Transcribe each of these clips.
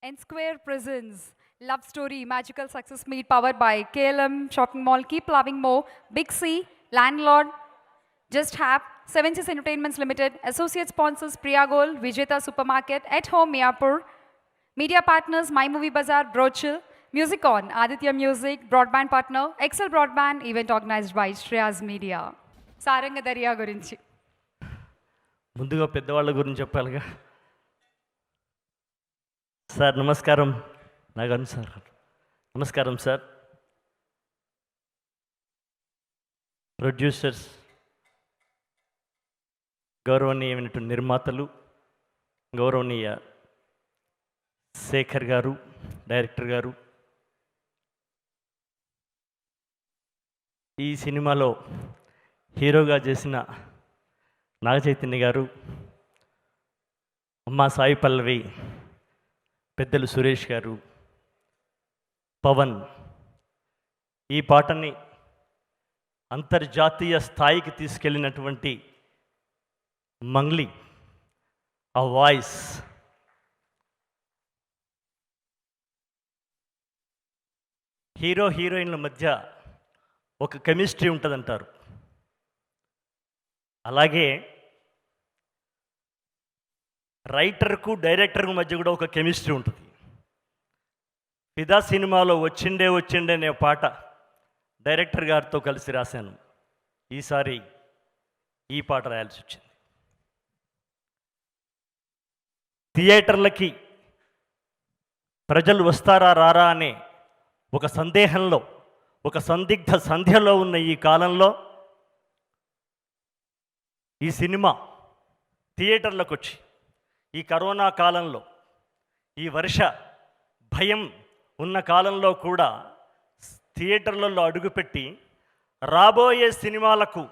N Square Prisons, Love Story, Magical Success Meet powered by KLM Shopping Mall, Keep Loving More, Big C, Landlord, Just Have, Seven Seas Entertainments Limited, Associate Sponsors Priya Gold, Vijeta Supermarket, At Home Miapur, Media Partners My Movie Bazaar, Brochil, Music On, Aditya Music, Broadband Partner, Excel Broadband, event organized by Shreyas Media. Saranga Darya గురించి ముందుగా పెద్దవాళ్ళ గురించి చెప్పాలిగా. Sir నమస్కారం. నాగన్ sir నమస్కారం sir. Producers, గౌరవనీయమైనటువంటి నిర్మాతలు, గౌరవనీయ శేఖర్ గారు, director గారు, ఈ సినిమాలో హీరోగా చేసిన నాగచైతన్య గారు, అమ్మా సాయి పల్లవి, పెద్దలు సురేష్ గారు, పవన్ ఈ పాటని అంతర్జాతీయ స్థాయికి తీసుకెళ్ళినటువంటి మంగ్లీ, ఆ వాయిస్, హీరో హీరోయిన్ల మధ్య ఒక కెమిస్ట్రీ ఉంటుందంటారు. అలాగే రైటర్కు డైరెక్టర్కు మధ్య కూడా ఒక కెమిస్ట్రీ ఉంటుంది. ఫిదా సినిమాలో వచ్చిండే అనే పాట డైరెక్టర్ గారితో కలిసి రాశాను. ఈసారి ఈ పాట రాయాల్సి వచ్చింది. థియేటర్లకి ప్రజలు వస్తారా రారా అనే ఒక సందేహంలో, ఒక సందిగ్ధ సంధ్యలో ఉన్న ఈ కాలంలో ఈ సినిమా థియేటర్లకు వచ్చి, ఈ కరోనా కాలంలో, ఈ వర్ష భయం ఉన్న కాలంలో కూడా థియేటర్లలో అడుగుపెట్టి రాబోయే సినిమాలకు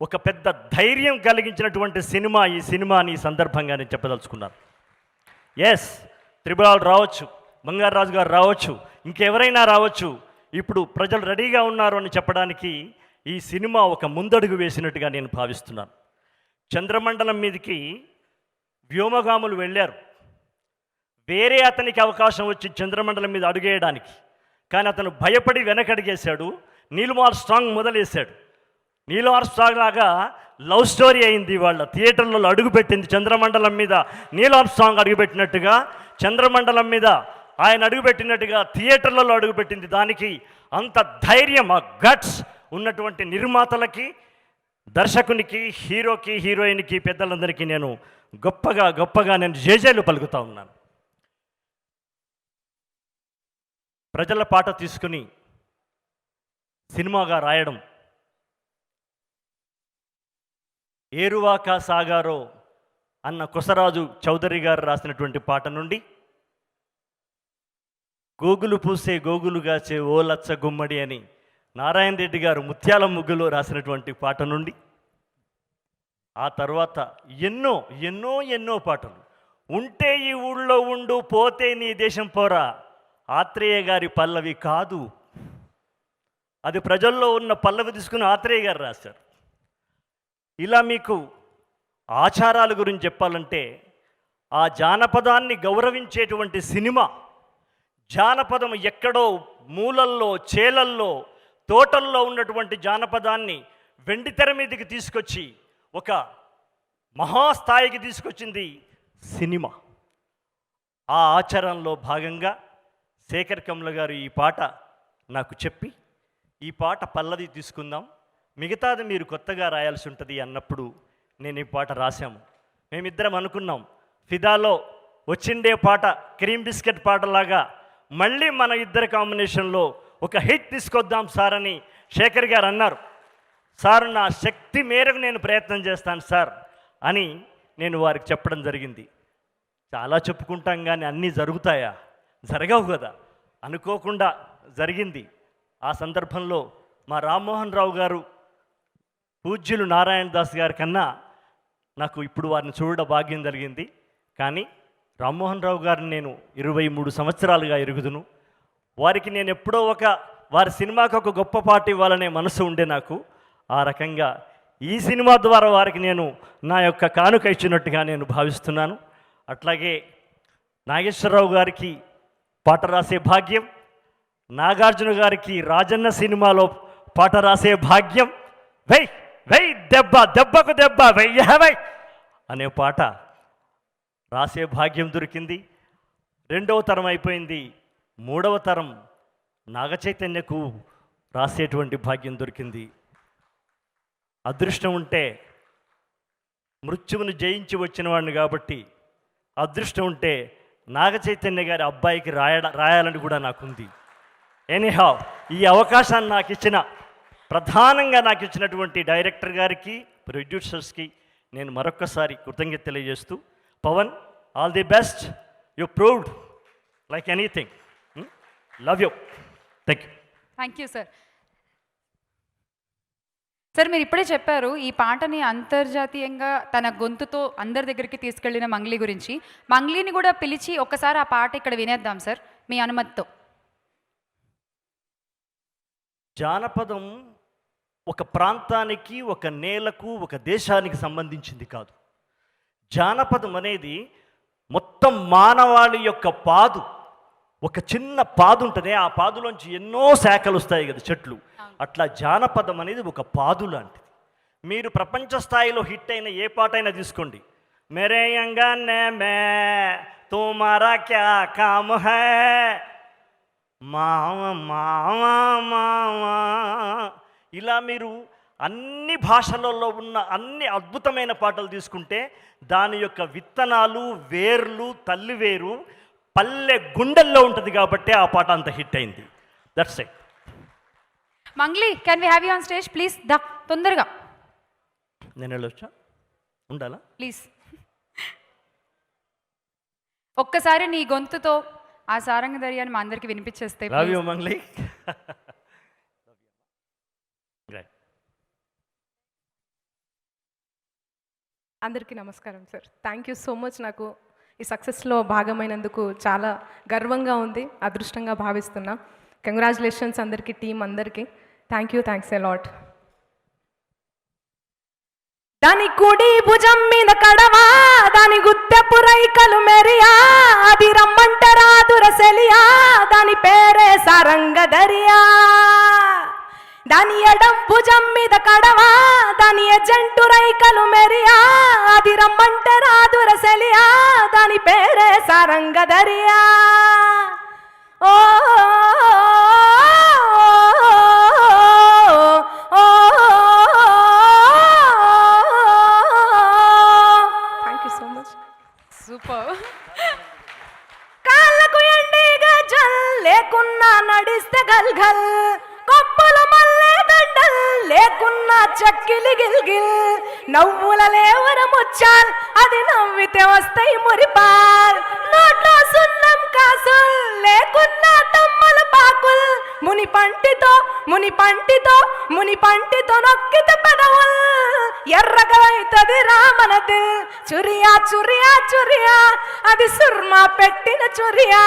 ఒక పెద్ద ధైర్యం కలిగించినటువంటి సినిమా ఈ సినిమాని ఈ సందర్భంగా నేను చెప్పదలుచుకున్నాను. ఎస్, త్రిబుల్ రావచ్చు, బంగారాజు గారు రావచ్చు, ఇంకెవరైనా రావచ్చు. ఇప్పుడు ప్రజలు రెడీగా ఉన్నారు అని చెప్పడానికి ఈ సినిమా ఒక ముందడుగు వేసినట్టుగా నేను భావిస్తున్నాను. చంద్రమండలం మీదకి వ్యోమగాములు వెళ్ళారు. వేరే అతనికి అవకాశం వచ్చి చంద్రమండలం మీద అడుగేయడానికి, కానీ అతను భయపడి వెనకడిగేశాడు. నీల్ ఆర్మ్స్ట్రాంగ్ మొదలేశాడు. నీల్ ఆర్మ్స్ట్రాంగ్ లాగా లవ్ స్టోరీ అయింది. వాళ్ళ థియేటర్లలో అడుగుపెట్టింది. చంద్రమండలం మీద నీల్ ఆర్మ్స్ట్రాంగ్ అడుగుపెట్టినట్టుగా, చంద్రమండలం మీద ఆయన అడుగుపెట్టినట్టుగా థియేటర్లలో అడుగుపెట్టింది. దానికి అంత ధైర్యం, ఆ గట్స్ ఉన్నటువంటి నిర్మాతలకి, దర్శకునికి, హీరోకి, హీరోయిన్కి, పెద్దలందరికీ నేను గొప్పగా నేను జేజేలు పలుకుతా ఉన్నాను. ప్రజల పాట తీసుకుని సినిమాగా రాయడం, ఏరువాక సాగారో అన్న కొసరాజు చౌదరి గారు రాసినటువంటి పాట నుండి, గోగులు పూసే గోగులుగాచే ఓ లచ్చ గుమ్మడి అని నారాయణ రెడ్డి గారు ముత్యాల ముగ్గులో రాసినటువంటి పాట నుండి, ఆ తర్వాత ఎన్నో ఎన్నో ఎన్నో పాటలు. ఉంటే ఈ ఊళ్ళో ఉండు, పోతే నీ దేశం పోరా, ఆత్రేయ గారి పల్లవి కాదు, అది ప్రజల్లో ఉన్న పల్లవి తీసుకుని ఆత్రేయ గారు రాశారు. ఇలా మీకు ఆచారాల గురించి చెప్పాలంటే, ఆ జానపదాన్ని గౌరవించేటువంటి సినిమా, జానపదం ఎక్కడో మూలల్లో, చేలల్లో, తోటల్లో ఉన్నటువంటి జానపదాన్ని వెండితెర మీదకి తీసుకొచ్చి ఒక మహాస్థాయికి తీసుకొచ్చింది సినిమా. ఆ ఆచారంలో భాగంగా శేఖర్ కమ్ల గారు ఈ పాట నాకు చెప్పి, ఈ పాట పల్లవి తీసుకుందాం, మిగతాది మీరు కొత్తగా రాయాల్సి ఉంటుంది అన్నప్పుడు నేను ఈ పాట రాశాము. మేమిద్దరం అనుకున్నాం, ఫిదాలో వచ్చిండే పాట క్రీమ్ బిస్కెట్ పాటలాగా మళ్ళీ మన ఇద్దరి కాంబినేషన్లో ఒక హిట్ తీసుకొద్దాం సార్ అని శేఖర్ గారు అన్నారు. సార్, నా శక్తి మేరకు నేను ప్రయత్నం చేస్తాను సార్ అని నేను వారికి చెప్పడం జరిగింది. చాలా చెప్పుకుంటాం కానీ అన్నీ జరుగుతాయా? జరగవు కదా. అనుకోకుండా జరిగింది. ఆ సందర్భంలో మా రామ్మోహన్ రావు గారు, పూజ్యులు నారాయణ దాస్ గారి కన్నా నాకు ఇప్పుడు వారిని చూడడం భాగ్యం జరిగింది. కానీ రామ్మోహన్ రావు గారిని నేను 23 సంవత్సరాలుగా ఎరుగుదును. వారికి నేను ఎప్పుడో వారి సినిమాకి ఒక గొప్ప పాట ఇవ్వాలనే మనసు ఉండే నాకు. ఆ రకంగా ఈ సినిమా ద్వారా వారికి నేను నా యొక్క కానుక ఇచ్చినట్టుగా నేను భావిస్తున్నాను. అట్లాగే నాగేశ్వరరావు గారికి పాట రాసే భాగ్యం, నాగార్జున గారికి రాజన్న సినిమాలో పాట రాసే భాగ్యం, వెయ్ వెయ్ దెబ్బ దెబ్బకు దెబ్బ వెయ్యవై అనే పాట రాసే భాగ్యం దొరికింది. రెండవ తరం అయిపోయింది, మూడవ తరం నాగచైతన్యకు రాసేటువంటి భాగ్యం దొరికింది. అదృష్టం ఉంటే మృత్యువును జయించి వచ్చిన వాడిని కాబట్టి అదృష్టం ఉంటే నాగచైతన్య గారి అబ్బాయికి రాయాలని కూడా నాకుంది. ఎనీహౌ ఈ అవకాశాన్ని ప్రధానంగా నాకు ఇచ్చినటువంటి డైరెక్టర్ గారికి, ప్రొడ్యూసర్స్కి నేను మరొక్కసారి కృతజ్ఞత తెలియజేస్తూ, Pavan all the best, you proved like anything, love you, thank you. Thank you sir. Sir మీరు ఇప్పుడే చెప్పారు ఈ పాటని అంతర్జాతీయంగా తన గొంతుతో అందరి దగ్గరికి తీసుకెళ్లిన మంగ్లీ గురించి. మంగ్లీని కూడా పిలిచి ఒక్కసారి ఆ పాట ఇక్కడ వినేద్దాం సార్ మీ అనుమతితో. జానపదం ఒక ప్రాంతానికి, ఒక నేలకు, ఒక దేశానికి సంబంధించింది కాదు. జానపదం అనేది మొత్తం మానవాళి యొక్క పాదు. ఒక చిన్న పాదు ఉంటుంది, ఆ పాదులోంచి ఎన్నో శాఖలు వస్తాయి కదా, చెట్లు. అట్లా జానపదం అనేది ఒక పాదు లాంటిది. మీరు ప్రపంచ స్థాయిలో హిట్ అయిన ఏ పాట అయినా తీసుకోండి, మేరే అంగానే మే తుమారా క్యా కామ్ హై, మామ మామ మామ, ఇలా మీరు అన్ని భాషలలో ఉన్న అన్ని అద్భుతమైన పాటలు తీసుకుంటే దాని యొక్క విత్తనాలు, వేర్లు, తల్లి వేరు పల్లె గుండెల్లో ఉంటుంది కాబట్టి ఆ పాట అంత హిట్ అయింది. That's it. Mangli, can we have you on stage please? దా తొందరగా. నేను వెళ్ళొచ్చా? ఉండాలా? ప్లీజ్ ఒక్కసారి నీ గొంతుతో ఆ సారంగ దర్యాన్ని మా అందరికి వినిపించేస్తే. Love you Mangli. అందరికీ నమస్కారం sir. Thank you so much. నాకు ఈ సక్సెస్లో భాగమైనందుకు చాలా గర్వంగా ఉంది, అదృష్టంగా భావిస్తున్నా. కంగ్రాచులేషన్స్ అందరికీ, టీం అందరికీ. Thanks a lot. దాని కుడి భుజం మీద కడవా, దాని గుత్తెపు రైకలు మెరియా, అది రమ్మంట రాదుర సెలియా, దాని పేరే సారంగ దరియా. దాని ఎడం భుజం మీద కడవా, దాని ఎజెంటు రైకలు మెరియా, అది రమ్మంట రాదుర సెలియా, దాని పేరే సారంగ దరియా. ఓ సూపర్. కాళ్ళకు ఎండిగా జల్ లేకున్నా నడిస్తే గల్గల్, కొప్పుల మల్లె దండల్ లేకున్నా చక్కిలి గిల్గిల్, నవ్వుల లేవర ముచ్చాల్ అది నవ్వితే వస్తాయి మురిపాల్, నోట్లో సున్నం కాసుల్ లేకున్నా తమ్మల పాకుల్, ముని పంటితో నొక్కితే పెదవుల్ ఎర్రగా అవుతుంది రామనది. చురియా చురియా చురియా అది సుర్మా పెట్టిన చురియా,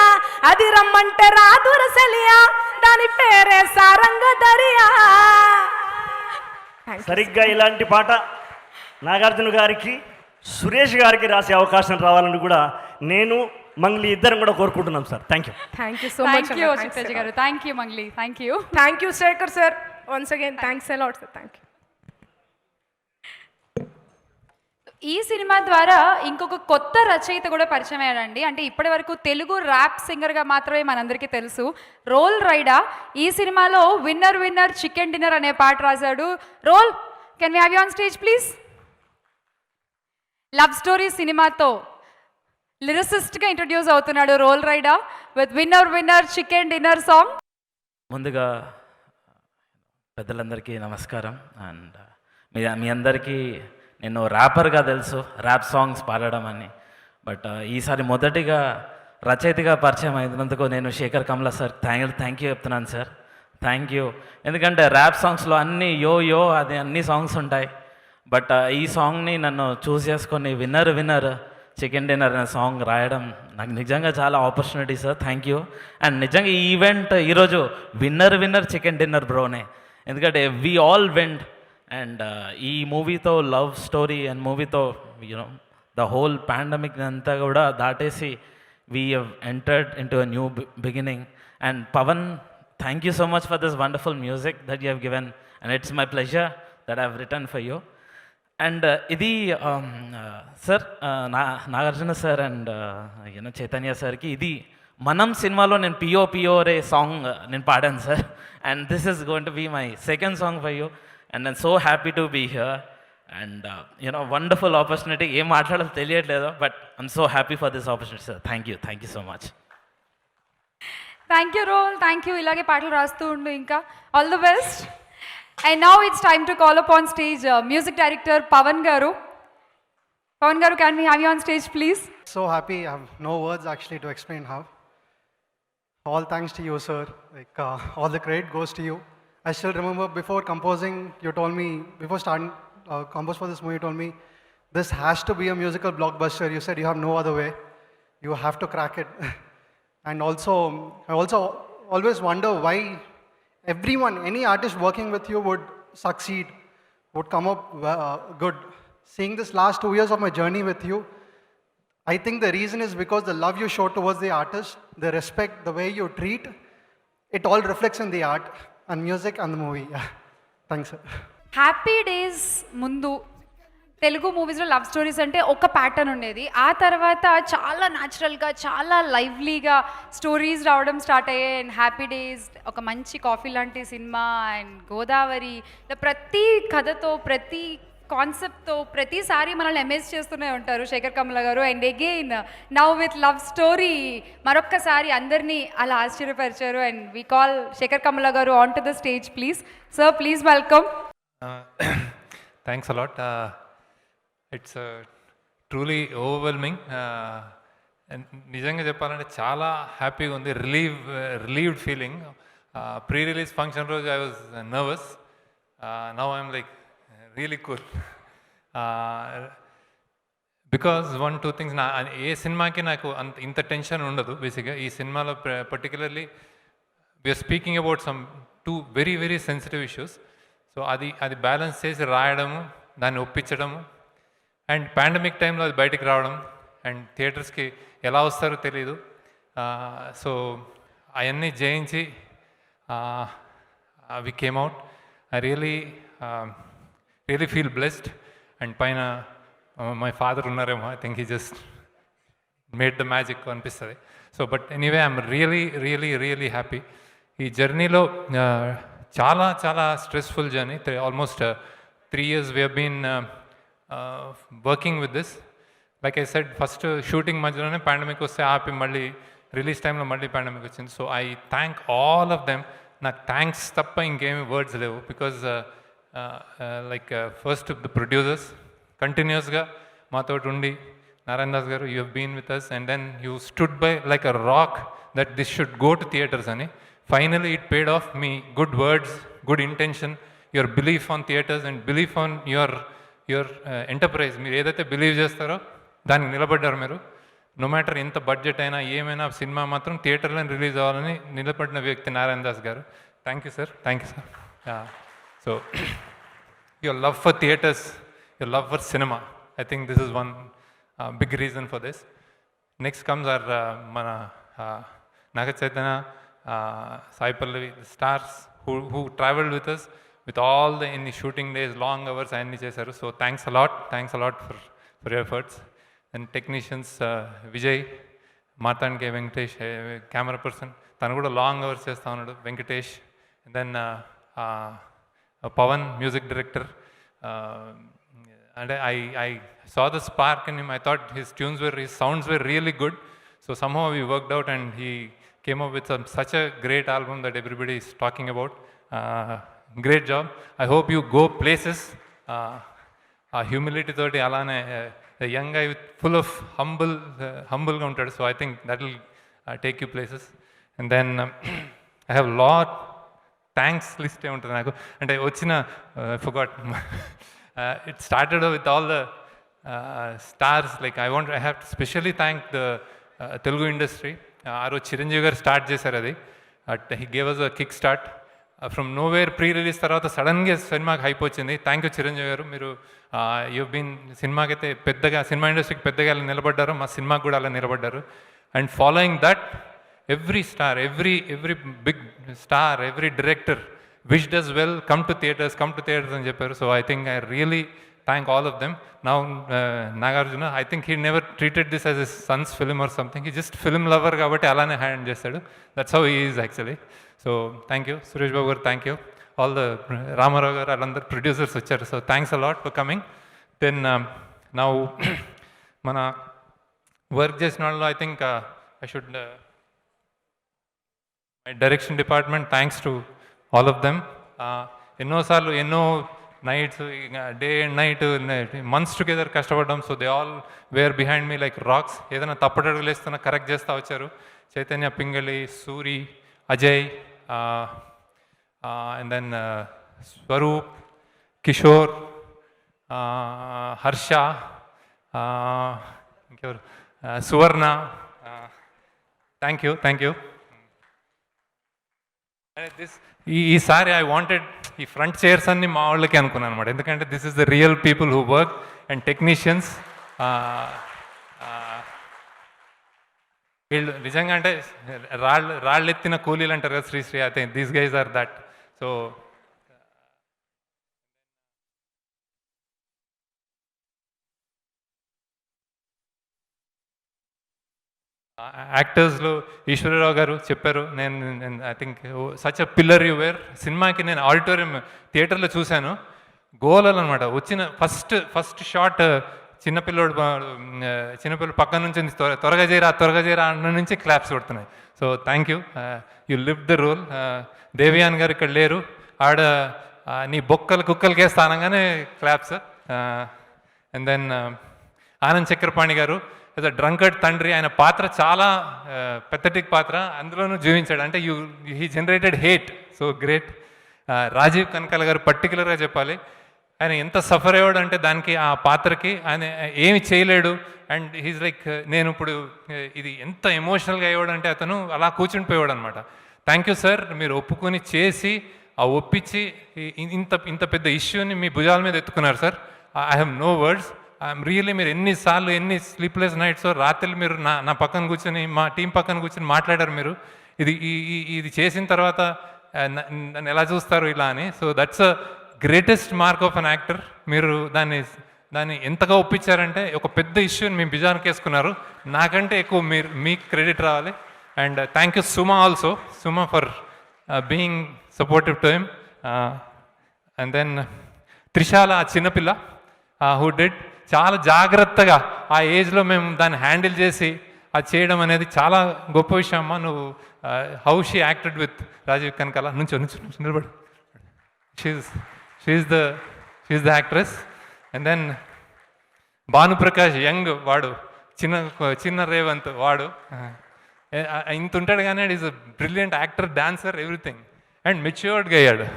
అది రమ్మంటే రాదుర సెలియా, దాని పేరే సారంగ దరియా. సరిగ్గా ఇలాంటి పాట నాగార్జున గారికి, సురేష్ గారికి రాసే అవకాశం రావాలని కూడా నేను, మంగ్లీ ఇద్దరం కూడా కోరుకుంటున్నాం sir. Thank you so much. చిట్టేజీ గారు. Thank you Mangli. Thank you Shekhar sir. Once again thanks a lot sir. Thank you. ఈ సినిమా ద్వారా ఇంకొక కొత్త రచయిత కూడా పరిచయం అయ్యాడండి. అంటే ఇప్పటి వరకు తెలుగు ర్యాప్ సింగర్గా మాత్రమే మనందరికీ తెలుసు. రోల్ రైడా ఈ సినిమాలో విన్నర్ చికెన్ డిన్నర్ అనే పాట రాశాడు. Roll, can we have you on stage please? Love story సినిమాతో లిరిసిస్ట్గా ఇంట్రడ్యూస్ అవుతున్నాడు Roll Rida with winner chicken dinner song. ముందుగా పెద్దలందరికీ నమస్కారం. అండ్ మీ అందరికీ నేను ర్యాపర్గా తెలుసు, ర్యాప్ సాంగ్స్ పాడడం అని. బట్ ఈసారి మొదటిగా రచయితగా పరిచయం అయినందుకు నేను Sekhar Kammula sir thank you చెప్తున్నాను సార్. Thank you. ఎందుకంటే ర్యాప్ సాంగ్స్లో అన్నీ యో అది అన్ని సాంగ్స్ ఉంటాయి. బట్ ఈ సాంగ్ని నన్ను చూస్ చేసుకొని విన్నర్ చికెన్ డిన్నర్ అనే సాంగ్ రాయడం నాకు నిజంగా చాలా opportunity sir. Thank you. And నిజంగా ఈ ఈవెంట్ ఈరోజు విన్నర్ చికెన్ డిన్నర్ బ్రోనే. ఎందుకంటే వి ఆల్ వెంట్. అండ్ ఈ మూవీతో లవ్ స్టోరీ అండ్ మూవీతో ద హోల్ పాండమిక్ అంతా కూడా దాటేసి we have entered into a new beginning. And Pavan, thank you so much for this wonderful music that you have given, and it's my pleasure that I've written for you. And ఇది sir Nagarjuna sir and you know Chaitanya సార్కి ఇది మనం సినిమాలో నేను పియో రే song నేను పాడాను sir. And this is going to be my second song for you, and I'm so happy to be here. And you know wonderful opportunity, ఏం మాట్లాడాలో తెలియట్లేదు, but I'm so happy for this opportunity sir. Thank you so much. Thank you రోల్, thank you. ఇలాగే పాటలు రాస్తూ ఉండు ఇంకా. All the best. And now it's time to call upon stage music director Pavan Garu. Pavan Garu, can we have you on stage, please? So happy. I have no words actually to explain how. All thanks to you, sir. Like all the credit goes to you. I still remember before composing, you told me, before starting compose for this movie, you told me this has to be a musical blockbuster. You said you have no other way. You have to crack it. And also, I also always wonder why everyone, any artist working with you would succeed, would come up good. Seeing this last 2 years of my journey with you, I think the reason is because the love you show towards the artist, the respect, the way you treat, it all reflects in the art and music and the movie. Yeah. Thanks, sir. Happy days ముందు తెలుగు మూవీస్లో love stories అంటే ఒక pattern ఉండేది. ఆ తర్వాత చాలా న్యాచురల్గా, చాలా లైవ్లీగా స్టోరీస్ రావడం స్టార్ట్ అయ్యాయి. అండ్ హ్యాపీ డేస్ ఒక మంచి కాఫీ లాంటి సినిమా, అండ్ గోదావరి, ఇలా ప్రతి కథతో, ప్రతి కాన్సెప్ట్తో ప్రతిసారి మనల్ని అమేజ్ చేస్తూనే ఉంటారు శేఖర్ కమ్ల గారు. And again now with love story మరొక్కసారి అందరినీ అలా ఆశ్చర్యపరిచారు. And we call Shekhar Kammula గారు on to the stage please. Sir please welcome. Thanks a lot. It's truly overwhelming. నిజంగా చెప్పాలంటే చాలా హ్యాపీగా ఉంది. Relieved feeling. Pre release function రోజు I was nervous. Now I'm like really cool. Because 1-2 things, ఏ సినిమాకి నాకు ఇంత టెన్షన్ ఉండదు బేసిక్గా. ఈ సినిమాలో particularly we're speaking about some 2 very very sensitive issues. So అది బ్యాలెన్స్ చేసి రాయడము, దాన్ని ఒప్పించడము, అండ్ పాండమిక్ టైంలో అది బయటికి రావడం, అండ్ థియేటర్స్కి ఎలా వస్తారో తెలీదు. సో అవన్నీ జయించి we came out. I really feel blessed. And పైన మై ఫాదర్ ఉన్నారేమో, I think he just made the magic అనిపిస్తుంది. So but anyway I'm really happy. ఈ జర్నీలో చాలా చాలా stressful journey. Almost 3 years we have been working with this. Like I said, first shooting మధ్యలోనే pandemic వస్తే ఆపి మళ్ళీ రిలీజ్ టైంలో మళ్ళీ పాండమిక్ వచ్చింది. So I thank all of them. నాకు థ్యాంక్స్ తప్ప ఇంకేమీ వర్డ్స్ లేవు. Because like first the producers కంటిన్యూస్గా మాతో ఉండి, నారాయణ దాస్ గారు, you have been with us, and then you stood by like a rock that this should go to theatres అని. Finally, it paid off me. Good words, good intention, your belief on theatres and belief on your enterprise. మీరు ఏదైతే believe చేస్తారో దానికి నిలబడ్డారు మీరు. No matter ఎంత budget అయినా ఏమైనా సినిమా మాత్రం థియేటర్లో రిలీజ్ అవ్వాలని నిలబడిన వ్యక్తి నారాయణ దాస్ గారు. Thank you sir. So your love for theatres, your love for cinema, I think this is one big reason for this. Next comes our మన Naga Chaitanya, Sai Pallavi, the stars who traveled with us with all the in the shooting days, long hours అన్ని చేశారు. So thanks a lot for your efforts. And technicians, Vijay, Marthand K Venkatesh camera person, తను కూడా long hours చేస్తూ ఉన్నాడు, Venkatesh. And then Pawan music director. And I saw the spark in him. I thought his sounds were really good. So somehow we worked out and he came up with such a great album that everybody is talking about. Great job. I hope you go places. Humility toti alane, a young guy with full of humble counted. So I think that will take you places. And then I have lot thanks list untadi naku. And I ochina I forgot. It started with all the stars. Like I have to specially thank the Telugu industry. ఆ రోజు చిరంజీవి గారు start చేశారు అది. He gave us a kick start. From nowhere pre release తర్వాత సడన్గా సినిమాకి hype వచ్చింది. Thank you Chiranjeevi గారు. మీరు యూ బీన్ సినిమాకి అయితే పెద్దగా, సినిమా ఇండస్ట్రీకి పెద్దగా అలా నిలబడ్డారు, మా సినిమాకి కూడా అలా నిలబడ్డారు. And following that, every star, every big star, every director wished us well, come to theatres అని చెప్పారు. So I think I really thank all of them. Now Nagarjuna, I think he never treated this as his son's film or something. He just film lover కాబట్టి అలానే hand చేస్తాడు. That's how he is actually. So thank you, Suresh Babu garu, thank you. All the Ramarao garu, వాళ్ళందరూ producers వచ్చారు. So thanks a lot for coming. Then now మన work చేసిన వాళ్ళు, I think I should my direction department, thanks to all of them. ఎన్నోసార్లు ఎన్నో nights, day and night, months together కష్టపడ్డాం. So they all were behind me like rocks. ఏదైనా తప్పటడుగులు వేస్తున్నా correct చేస్తూ వచ్చారు. చైతన్య, పింగళి, సూరి, అజయ్, అండ్ దెన్ స్వరూప్, కిషోర్, హర్ష, ఇంకెవరు, సువర్ణ. Thank you. ఈసారి ఐ వాంటెడ్ ఈ ఫ్రంట్ చైర్స్ అన్ని మా వాళ్ళకి అనుకున్నాను అనమాట. ఎందుకంటే this is the real people who work and technicians. వీళ్ళు నిజంగా అంటే రాళ్ళు ఎత్తిన కూలీలు అంటారు కదా Sri Sri. I think these guys are that. So యాక్టర్స్లో ఈశ్వరరావు గారు చెప్పారు, నేను I think such a pillar you were. సినిమాకి నేను ఆడిటోరియం థియేటర్లో చూశాను. గోలలు అనమాట. వచ్చిన ఫస్ట్ షాట్ చిన్నపిల్లడు పక్కన నుంచి త్వరగా చేయరా అన్న నుంచి క్లాప్స్ కొడుతున్నాయి. So thank you, you live the role. Devayani గారు ఇక్కడ లేరు. ఆడ నీ బొక్కలు కుక్కలకే స్థానంగానే claps. And then Anand Chakrapani గారు యాజ్ అ డ్రంకర్డ్ తండ్రి. ఆయన పాత్ర చాలా పెథటిక్ పాత్ర, అందులోనూ జీవించాడు. అంటే he generated hate. So great. Rajeev Kanakala గారు పర్టికులర్గా చెప్పాలి. ఆయన ఎంత సఫర్ అయ్యాడు అంటే దానికి, ఆ పాత్రకి ఆయన ఏమి చేయలేడు. అండ్ హీజ్ లైక్, నేను ఇప్పుడు ఇది ఎంత ఎమోషనల్గా అయ్యాడు అంటే అతను అలా కూర్చుండిపోయాడు అనమాట. థ్యాంక్ యూ సార్, మీరు ఒప్పుకొని చేసి ఒప్పించి ఇంత పెద్ద ఇష్యూని మీ భుజాల మీద ఎత్తుకున్నారు సార్. I have no words. I'm really, మీరు ఎన్ని స్లీప్లెస్ నైట్స్, రాత్రులు మీరు నా పక్కన కూర్చొని, మా టీం పక్కన కూర్చొని మాట్లాడారు. మీరు ఇది చేసిన తర్వాత నన్ను ఎలా చూస్తారు ఇలా అని. So that's a greatest mark of an actor. మీరు దాన్ని ఎంతగా ఒప్పించారంటే, ఒక పెద్ద ఇష్యూని మీ భుజానికి వేసుకున్నారు. నాకంటే ఎక్కువ మీకు క్రెడిట్ రావాలి. And thank you Suma also, Suma for being supportive to him. And then Trishala, ఆ చిన్నపిల్ల హూ డిడ్, చాలా జాగ్రత్తగా ఆ ఏజ్లో మేము దాన్ని హ్యాండిల్ చేసి అది చేయడం అనేది చాలా గొప్ప విషయం అమ్మా. నువ్వు how she acted with Rajeev Kanakala. నుంచి నిలబడు. She's the actress. And then Bhanuprakash, young వాడు, చిన్న రేవంత్ వాడు, ఇంత ఉంటాడు కానీ is a brilliant actor, dancer, everything. And మెచ్యూర్డ్గా అయ్యాడు.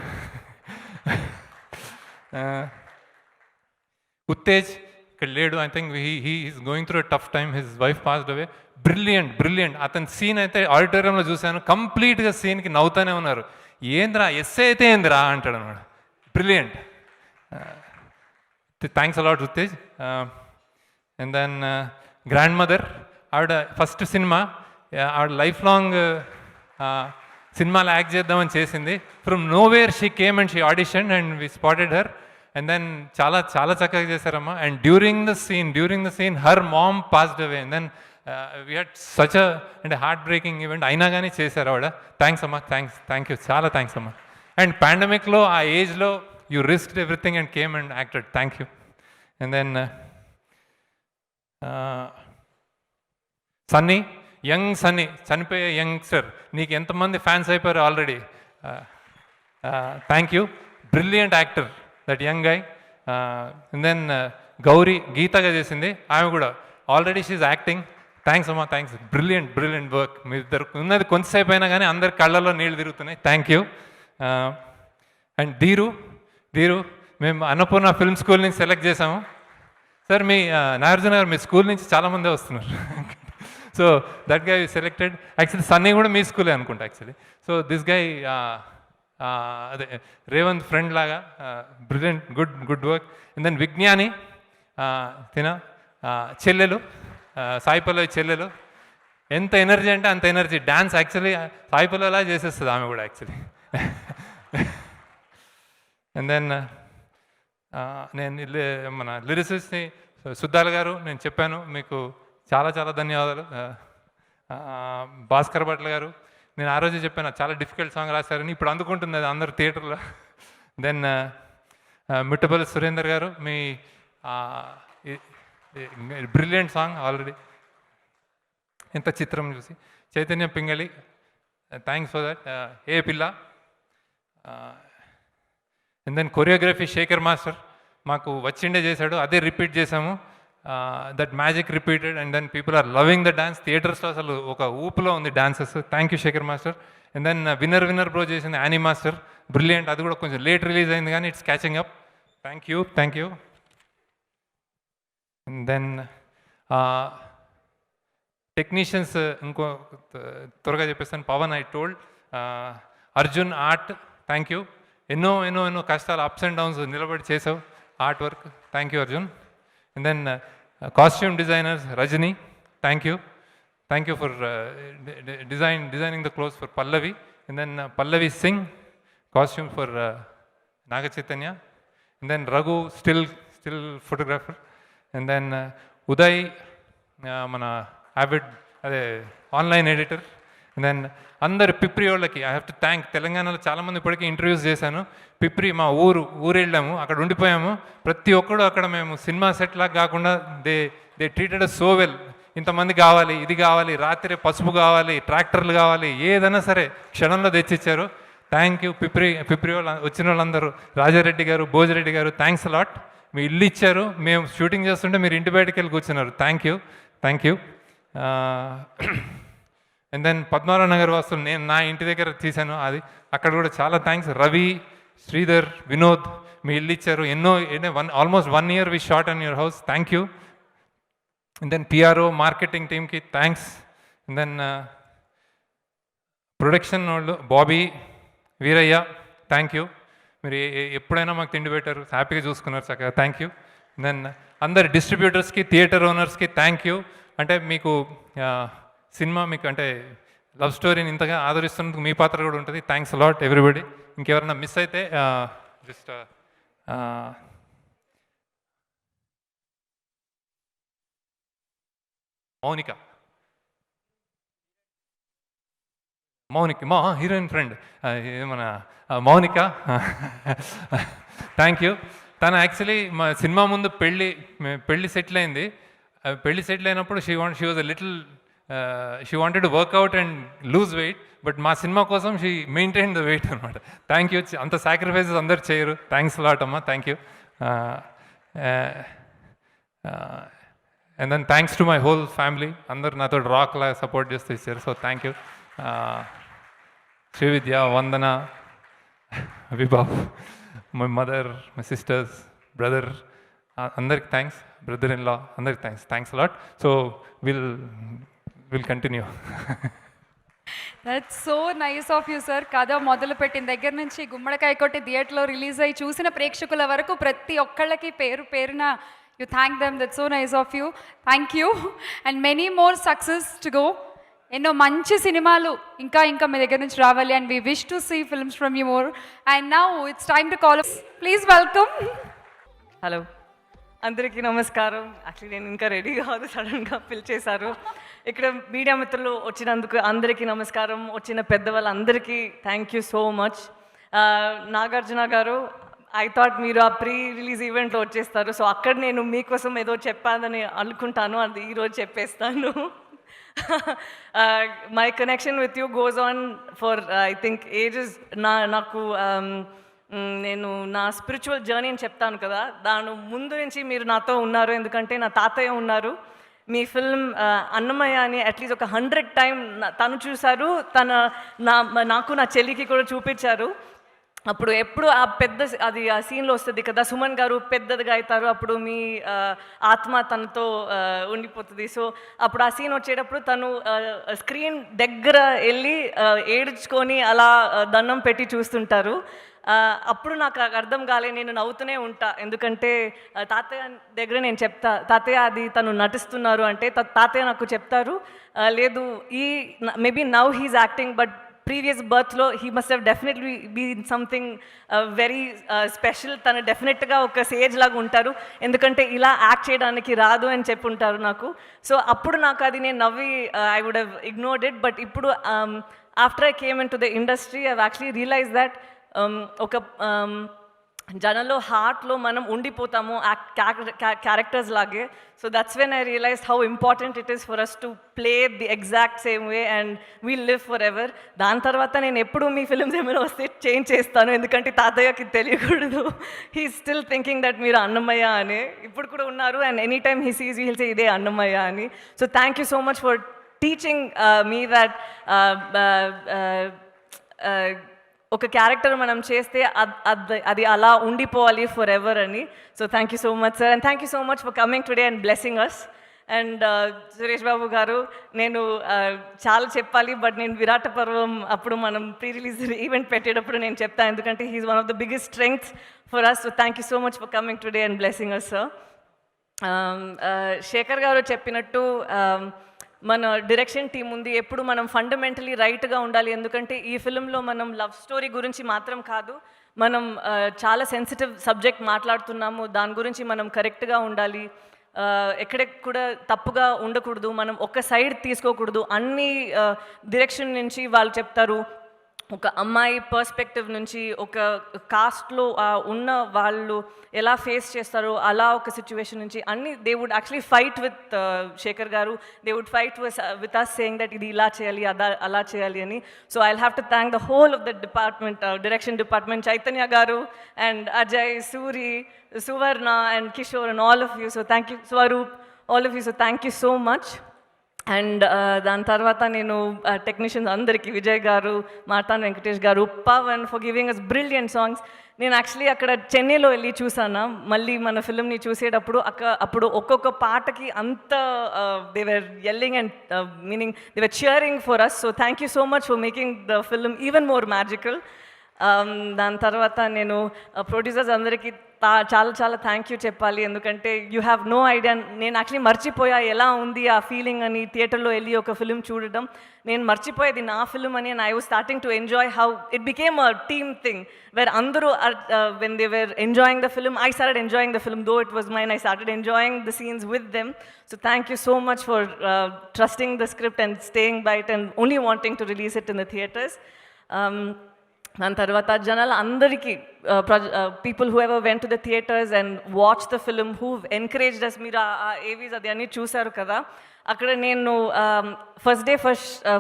ఉత్తేజ్ ఇక్కడ లేడు. I think he is going through a tough time. His wife passed away. Brilliant. అతని సీన్ అయితే ఆడిటోరియంలో చూశాను. కంప్లీట్గా సీన్కి నవ్వుతూనే ఉన్నారు. ఏంద్రా ఎస్ఏ అయితే ఏందిరా అంటాడు అనమాట. Brilliant. Thanks a lot Uttej. And then grand mother, ఆవిడ ఫస్ట్ సినిమా, ఆవిడ లైఫ్ లాంగ్ సినిమాలో యాక్ట్ చేద్దామని చేసింది. From nowhere she came and she audition and we spotted her. And then చాలా చక్కగా చేశారమ్మా. And during the scene her mom passed away. And then we had such అంటే heart breaking event. అయినా కానీ చేశారు ఆవిడ. థ్యాంక్స్ అమ్మా, థ్యాంక్ యూ, చాలా థ్యాంక్స్ అమ్మా. అండ్ పాండమిక్లో ఆ ఏజ్లో you risked everything and came and acted. Thank you. And then Sunny, young Sunny, చనిపోయే యంగ్స్టర్, నీకు ఎంతమంది ఫ్యాన్స్ అయిపోయారు already. Thank you. Brilliant actor that young guy. And then Gowri, గీతగా చేసింది ఆమె కూడా. Already she's acting. థ్యాంక్స్ అమ్మా, థ్యాంక్స్. Brilliant work. మీ ఇద్దరు ఉన్నది కొంతసేపు అయినా కానీ అందరి కళ్ళల్లో నీళ్ళు తిరుగుతున్నాయి. Thank you. అండ్ ధీరు, మేము అన్నపూర్ణ ఫిల్మ్ స్కూల్ నుంచి సెలెక్ట్ చేసాము సార్. మీ నాగార్జున గారు, మీ స్కూల్ నుంచి చాలామంది వస్తున్నారు. So that guy selected. Actually Sunny కూడా మీ స్కూలే అనుకుంటా యాక్చువల్లీ. సో దిస్ గై అదే రేవంత్ ఫ్రెండ్ లాగా. Brilliant, good work. And then Vignani, చెల్లెలు, సాయి పల్లవి చెల్లెలు. ఎంత ఎనర్జీ అంటే అంత ఎనర్జీ. డ్యాన్స్ యాక్చువల్లీ సాయి పిల్లలా చేసేస్తుంది ఆమె కూడా యాక్చువల్లీ. అండ్ దెన్ నేను మన లిరిసిస్ట్ని సుద్దాల గారు నేను చెప్పాను మీకు చాలా చాలా ధన్యవాదాలు. భాస్కర్ భట్ల గారు నేను ఆ రోజే చెప్పాను చాలా డిఫికల్ట్ సాంగ్ రాశారని, ఇప్పుడు అందుకుంటుంది అది అందరు థియేటర్లో. దెన్ మిట్టపల్లి సురేందర్ గారు మీ బ్రిలియంట్ సాంగ్ ఆల్రెడీ ఎంత చిత్రం చూసి. Chaitanya Pingali thanks for that. ఏ పిల్ల. And then choreography Shekhar master మాకు వచ్చిండే చేశాడు, అదే రిపీట్ చేసాము. That magic repeated and then people are loving the dance. థియేటర్స్లో అసలు ఒక ఊపులో ఉంది dances. Thank you Shekhar master. And then winner bro చేసింది యానీ మాస్టర్, బ్రిలియంట్. అది కూడా కొంచెం లేట్ రిలీజ్ అయింది కానీ it's catching up. Thank you. And then technicians ఇంకో త్వరగా చెప్పేస్తాను. Pawan I told, Arjun art thank you. ఎన్నో కష్టాలు అప్స్ అండ్ డౌన్స్ నిలబడి చేసావు art work. Thank you Arjun. And then costume designers Rajani thank you for designing the clothes for Pallavi. And then Pallavi Singh costume for Naga Chaitanya. And then Raghu still photographer. And then Uday మన Avid అదే online editor. And then అందరు పిప్రి వాళ్ళకి I have to thank. తెలంగాణలో చాలామంది ఇప్పటికీ interviews చేశాను. పిప్రి మా ఊరు వెళ్ళాము, అక్కడ ఉండిపోయాము. ప్రతి ఒక్కడు అక్కడ మేము సినిమా సెట్ లాగా కాకుండా దే ట్రీటెడ్ సో వెల్. ఇంతమంది కావాలి, ఇది కావాలి, రాత్రి పసుపు కావాలి, ట్రాక్టర్లు కావాలి, ఏదైనా సరే క్షణంలో తెచ్చిచ్చారు. థ్యాంక్ యూ పిప్రి వాళ్ళు వచ్చిన వాళ్ళందరూ. రాజారెడ్డి గారు, భోజిరెడ్డి గారు థ్యాంక్స్ అలాట్. మీ ఇల్లు ఇచ్చారు, మేము షూటింగ్ చేస్తుంటే మీరు ఇంటి బయటకు వెళ్ళి కూర్చున్నారు. Thank you. And then Padmarao Nagar వాసులు నేను నా ఇంటి దగ్గర తీశాను, అది అక్కడ కూడా చాలా థ్యాంక్స్. రవి, శ్రీధర్, వినోద్ మీ ఇల్లు ఇచ్చారు. Almost 1 year we shot on your house. Thank you. And then PRO marketing టీమ్కి థ్యాంక్స్. అండ్ దెన్ ప్రొడక్షన్ వాళ్ళు బాబీ, వీరయ్య థ్యాంక్ యూ. మీరు ఎప్పుడైనా మాకు తిండి పెట్టారు, హ్యాపీగా చూసుకున్నారు చక్కగా. Thank you. దెన్ అందరి డిస్ట్రిబ్యూటర్స్కి, థియేటర్ ఓనర్స్కి థ్యాంక్ యూ. అంటే మీకు సినిమా మీకు అంటే లవ్ స్టోరీని ఇంతగా ఆదరిస్తున్నందుకు మీ పాత్ర కూడా ఉంటుంది. Thanks a lot everybody. ఇంకెవరన్నా మిస్ అయితే జస్ట్ మౌనిక మా హీరోయిన్ ఫ్రెండ్ మన మౌనిక థ్యాంక్ యూ. తను యాక్చువల్లీ మా సినిమా ముందు పెళ్ళి సెటిల్ అయింది. పెళ్ళి సెటిల్ అయినప్పుడు she was a little she wanted to workout and lose weight, but మా సినిమా కోసం షీ మెయింటైన్ ద వెయిట్ అనమాట. Thank you. అంత సాక్రిఫైసెస్ అందరు చేయరు. థ్యాంక్స్ లాట్ అమ్మా. Thank you. And then thanks to my whole family. అందరు నాతో rock లాగా సపోర్ట్ చేస్తూ ఇచ్చారు. So thank you. Srividya, Vandana, Vibhav, my mother, my sisters, brother అందరికి థ్యాంక్స్. బ్రదర్ ఇన్ లా అందరికి thanks a lot. So will continue. That's so nice of you sir. కథ మొదలుపెట్టిన దగ్గర నుంచి గుమ్మడికాయ కొట్టి థియేటర్లో రిలీజ్ అయ్యి చూసిన ప్రేక్షకుల వరకు ప్రతి ఒక్కళ్ళకి పేరున you thank them. That's so nice of you. Thank you and many more success to go. ఎన్నో మంచి సినిమాలు ఇంకా మీ దగ్గర నుంచి రావాలి. And we wish to see films from you more. And now it's time to call. Please welcome. Hello, అందరికీ నమస్కారం. యాక్చువల్లీ నేను ఇంకా రెడీ కాదు, సడన్గా పిలిచేశారు. ఇక్కడ మీడియా మిత్రులు వచ్చినందుకు అందరికీ నమస్కారం. వచ్చిన పెద్దవాళ్ళందరికీ thank you so much. Nagarjuna గారు, ఐ థాట్ మీరు ఆ ప్రీ రిలీజ్ ఈవెంట్లో వచ్చేస్తారు. సో అక్కడ నేను మీకోసం ఏదో చెప్పాలని అనుకుంటాను, అది ఈరోజు చెప్పేస్తాను. My connection with you goes on for I think ages. నాకు నేను నా స్పిరిచువల్ జర్నీని చెప్తాను కదా, దాని ముందు నుంచి మీరు నాతో ఉన్నారు. ఎందుకంటే నా తాతయ్య ఉన్నారు. మీ ఫిల్మ్ అన్నమయ్య అని అట్లీస్ట్ ఒక 100 times తను చూశారు. నాకు నా చెల్లికి కూడా చూపించారు. అప్పుడు ఎప్పుడు ఆ సీన్లో వస్తుంది కదా, సుమన్ గారు పెద్దదిగా అవుతారు, అప్పుడు మీ ఆత్మ తనతో ఉండిపోతుంది. సో అప్పుడు ఆ సీన్ వచ్చేటప్పుడు తను స్క్రీన్ దగ్గర వెళ్ళి ఏడ్చుకొని అలా దండం పెట్టి చూస్తుంటారు. అప్పుడు నాకు అర్థం కాలే, నేను నవ్వుతూనే ఉంటా. ఎందుకంటే తాతయ్య దగ్గర నేను చెప్తా, తాతయ్య అది తను నటిస్తున్నారు అంటే తాతయ్య నాకు చెప్తారు, లేదు ఈ maybe now he's acting but previous బర్త్లో he must have definitely been something very special, తను డెఫినెట్గా ఒక సేజ్ లాగా ఉంటారు, ఎందుకంటే ఇలా యాక్ట్ చేయడానికి రాదు అని చెప్పుంటారు నాకు. సో అప్పుడు నాకు అది నేను నవ్వి I would have ignored it. But ఇప్పుడు after I came in to the industry I actually realise that ఒక జనంలో హార్ట్లో మనం ఉండిపోతాము క్యారెక్టర్స్ లాగే. So that's when I realise how important it is for us to play the exact same way and we'll live for ever. దాని తర్వాత నేను ఎప్పుడు మీ ఫిల్మ్స్ ఏమైనా వస్తే చేంజ్ చేస్తాను, ఎందుకంటే తాతయ్యకి తెలియకూడదు. హీ స్టిల్ థింకింగ్ దట్ మీరు అన్నమయ్య అని ఇప్పుడు కూడా ఉన్నారు, and any time he sees will say ఇదే అన్నమయ్య అని. So thank you so much for teaching me that ఒక క్యారెక్టర్ మనం చేస్తే అది అలా ఉండిపోవాలి ఫర్ ఎవర్ అని. So thank you so much sir, and thank you so much for coming today and blessing us. And Suresh Babu గారు, నేను చాలా చెప్పాలి బట్ నేను విరాట పర్వం అప్పుడు మనం ప్రీ రిలీజ్ ఈవెంట్ పెట్టేటప్పుడు నేను చెప్తాను, ఎందుకంటే he's one of the biggest strength for us. So thank you so much for coming today and blessing us sir. Shekhar garu చెప్పినట్టు మన డైరెక్షన్ టీం ఉంది, ఎప్పుడు మనం ఫండమెంటలీ రైట్గా ఉండాలి, ఎందుకంటే ఈ ఫిల్మ్లో మనం లవ్ స్టోరీ గురించి మాత్రం కాదు, మనం చాలా సెన్సిటివ్ సబ్జెక్ట్ మాట్లాడుతున్నాము, దాని గురించి మనం కరెక్ట్గా ఉండాలి, ఎక్కడ కూడా తప్పుగా ఉండకూడదు, మనం ఒక సైడ్ తీసుకోకూడదు. అన్ని డైరెక్షన్ నుంచి వాళ్ళు చెప్తారు, ఒక అమ్మాయి పర్స్పెక్టివ్ నుంచి ఒక కాస్ట్లో ఉన్న వాళ్ళు ఎలా ఫేస్ చేస్తారో అలా ఒక సిచ్యువేషన్ నుంచి అన్ని they would actually fight with Shekhar గారు, they would fight with us saying that ఇది ఇలా చేయాలి అలా చేయాలి అని. So I have to thank the whole of the department, direction department, Chaitanya గారు and Ajay, Suri, Suvarna and Kishore and all of you. So thank you Swaroop, all of you. So thank you so much. And దాని తర్వాత నేను టెక్నీషియన్స్ అందరికీ, విజయ్ గారు, Marthand Venkatesh garu, Pawan for giving us brilliant songs. నేను actually అక్కడ చెన్నైలో వెళ్ళి చూసాను మళ్ళీ మన ఫిల్మ్ని చూసేటప్పుడు, అప్పుడు ఒక్కొక్క పాటకి అంత they were yelling and meaning they were cheering for us. So thank you so much for making the film even more magical. దాని తర్వాత నేను ప్రొడ్యూసర్స్ అందరికీ చాలా చాలా థ్యాంక్ యూ చెప్పాలి, ఎందుకంటే యూ హ్యావ్ నో ఐడియా. నేను యాక్చువల్లీ మర్చిపోయా ఎలా ఉంది ఆ ఫీలింగ్ అని, థియేటర్లో వెళ్ళి ఒక ఫిల్మ్ చూడడం. నేను మర్చిపోయేది నా ఫిల్మ్ అని, and I was starting to enjoy how it became a team thing where అందరూ when they were enjoying the film, I started enjoying the film though it was mine, I started enjoying the scenes with them. So thank you so much for trusting the script and staying by it and only wanting to release it in the theatres. దాని తర్వాత జనాలు అందరికీ, people who ever went to the theatres and watch the film, who encouraged us, మీరు ఆ Avis అది అన్నీ చూశారు కదా. అక్కడ నేను ఫస్ట్ డే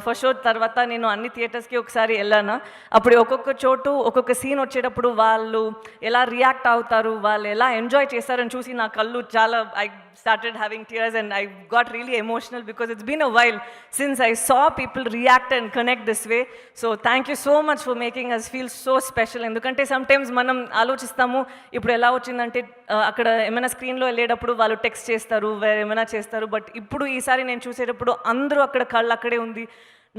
ఫస్ట్ షో తర్వాత నేను అన్ని థియేటర్స్కి ఒకసారి వెళ్ళాను. అప్పుడు ఒక్కొక్క చోటు ఒక్కొక్క సీన్ వచ్చేటప్పుడు వాళ్ళు ఎలా రియాక్ట్ అవుతారు, వాళ్ళు ఎలా ఎంజాయ్ చేస్తారని చూసి నా కళ్ళు చాలా, I started having tears and I got really emotional because it's been a while since I saw people react and connect this way. So thank you so much for making us feel so special. ఎందుకంటే sometimes మనం ఆలోచిస్తాము ఇప్పుడు ఎలా వచ్చిందంటే అక్కడ ఏమైనా స్క్రీన్లో వెళ్ళేటప్పుడు వాళ్ళు టెక్స్ట్ చేస్తారు, వేరే ఏమైనా చేస్తారు, బట్ ఇప్పుడు ఈసారి నేను చూసేటప్పుడు అందరూ అక్కడ కళ్ళు అక్కడే ఉంది,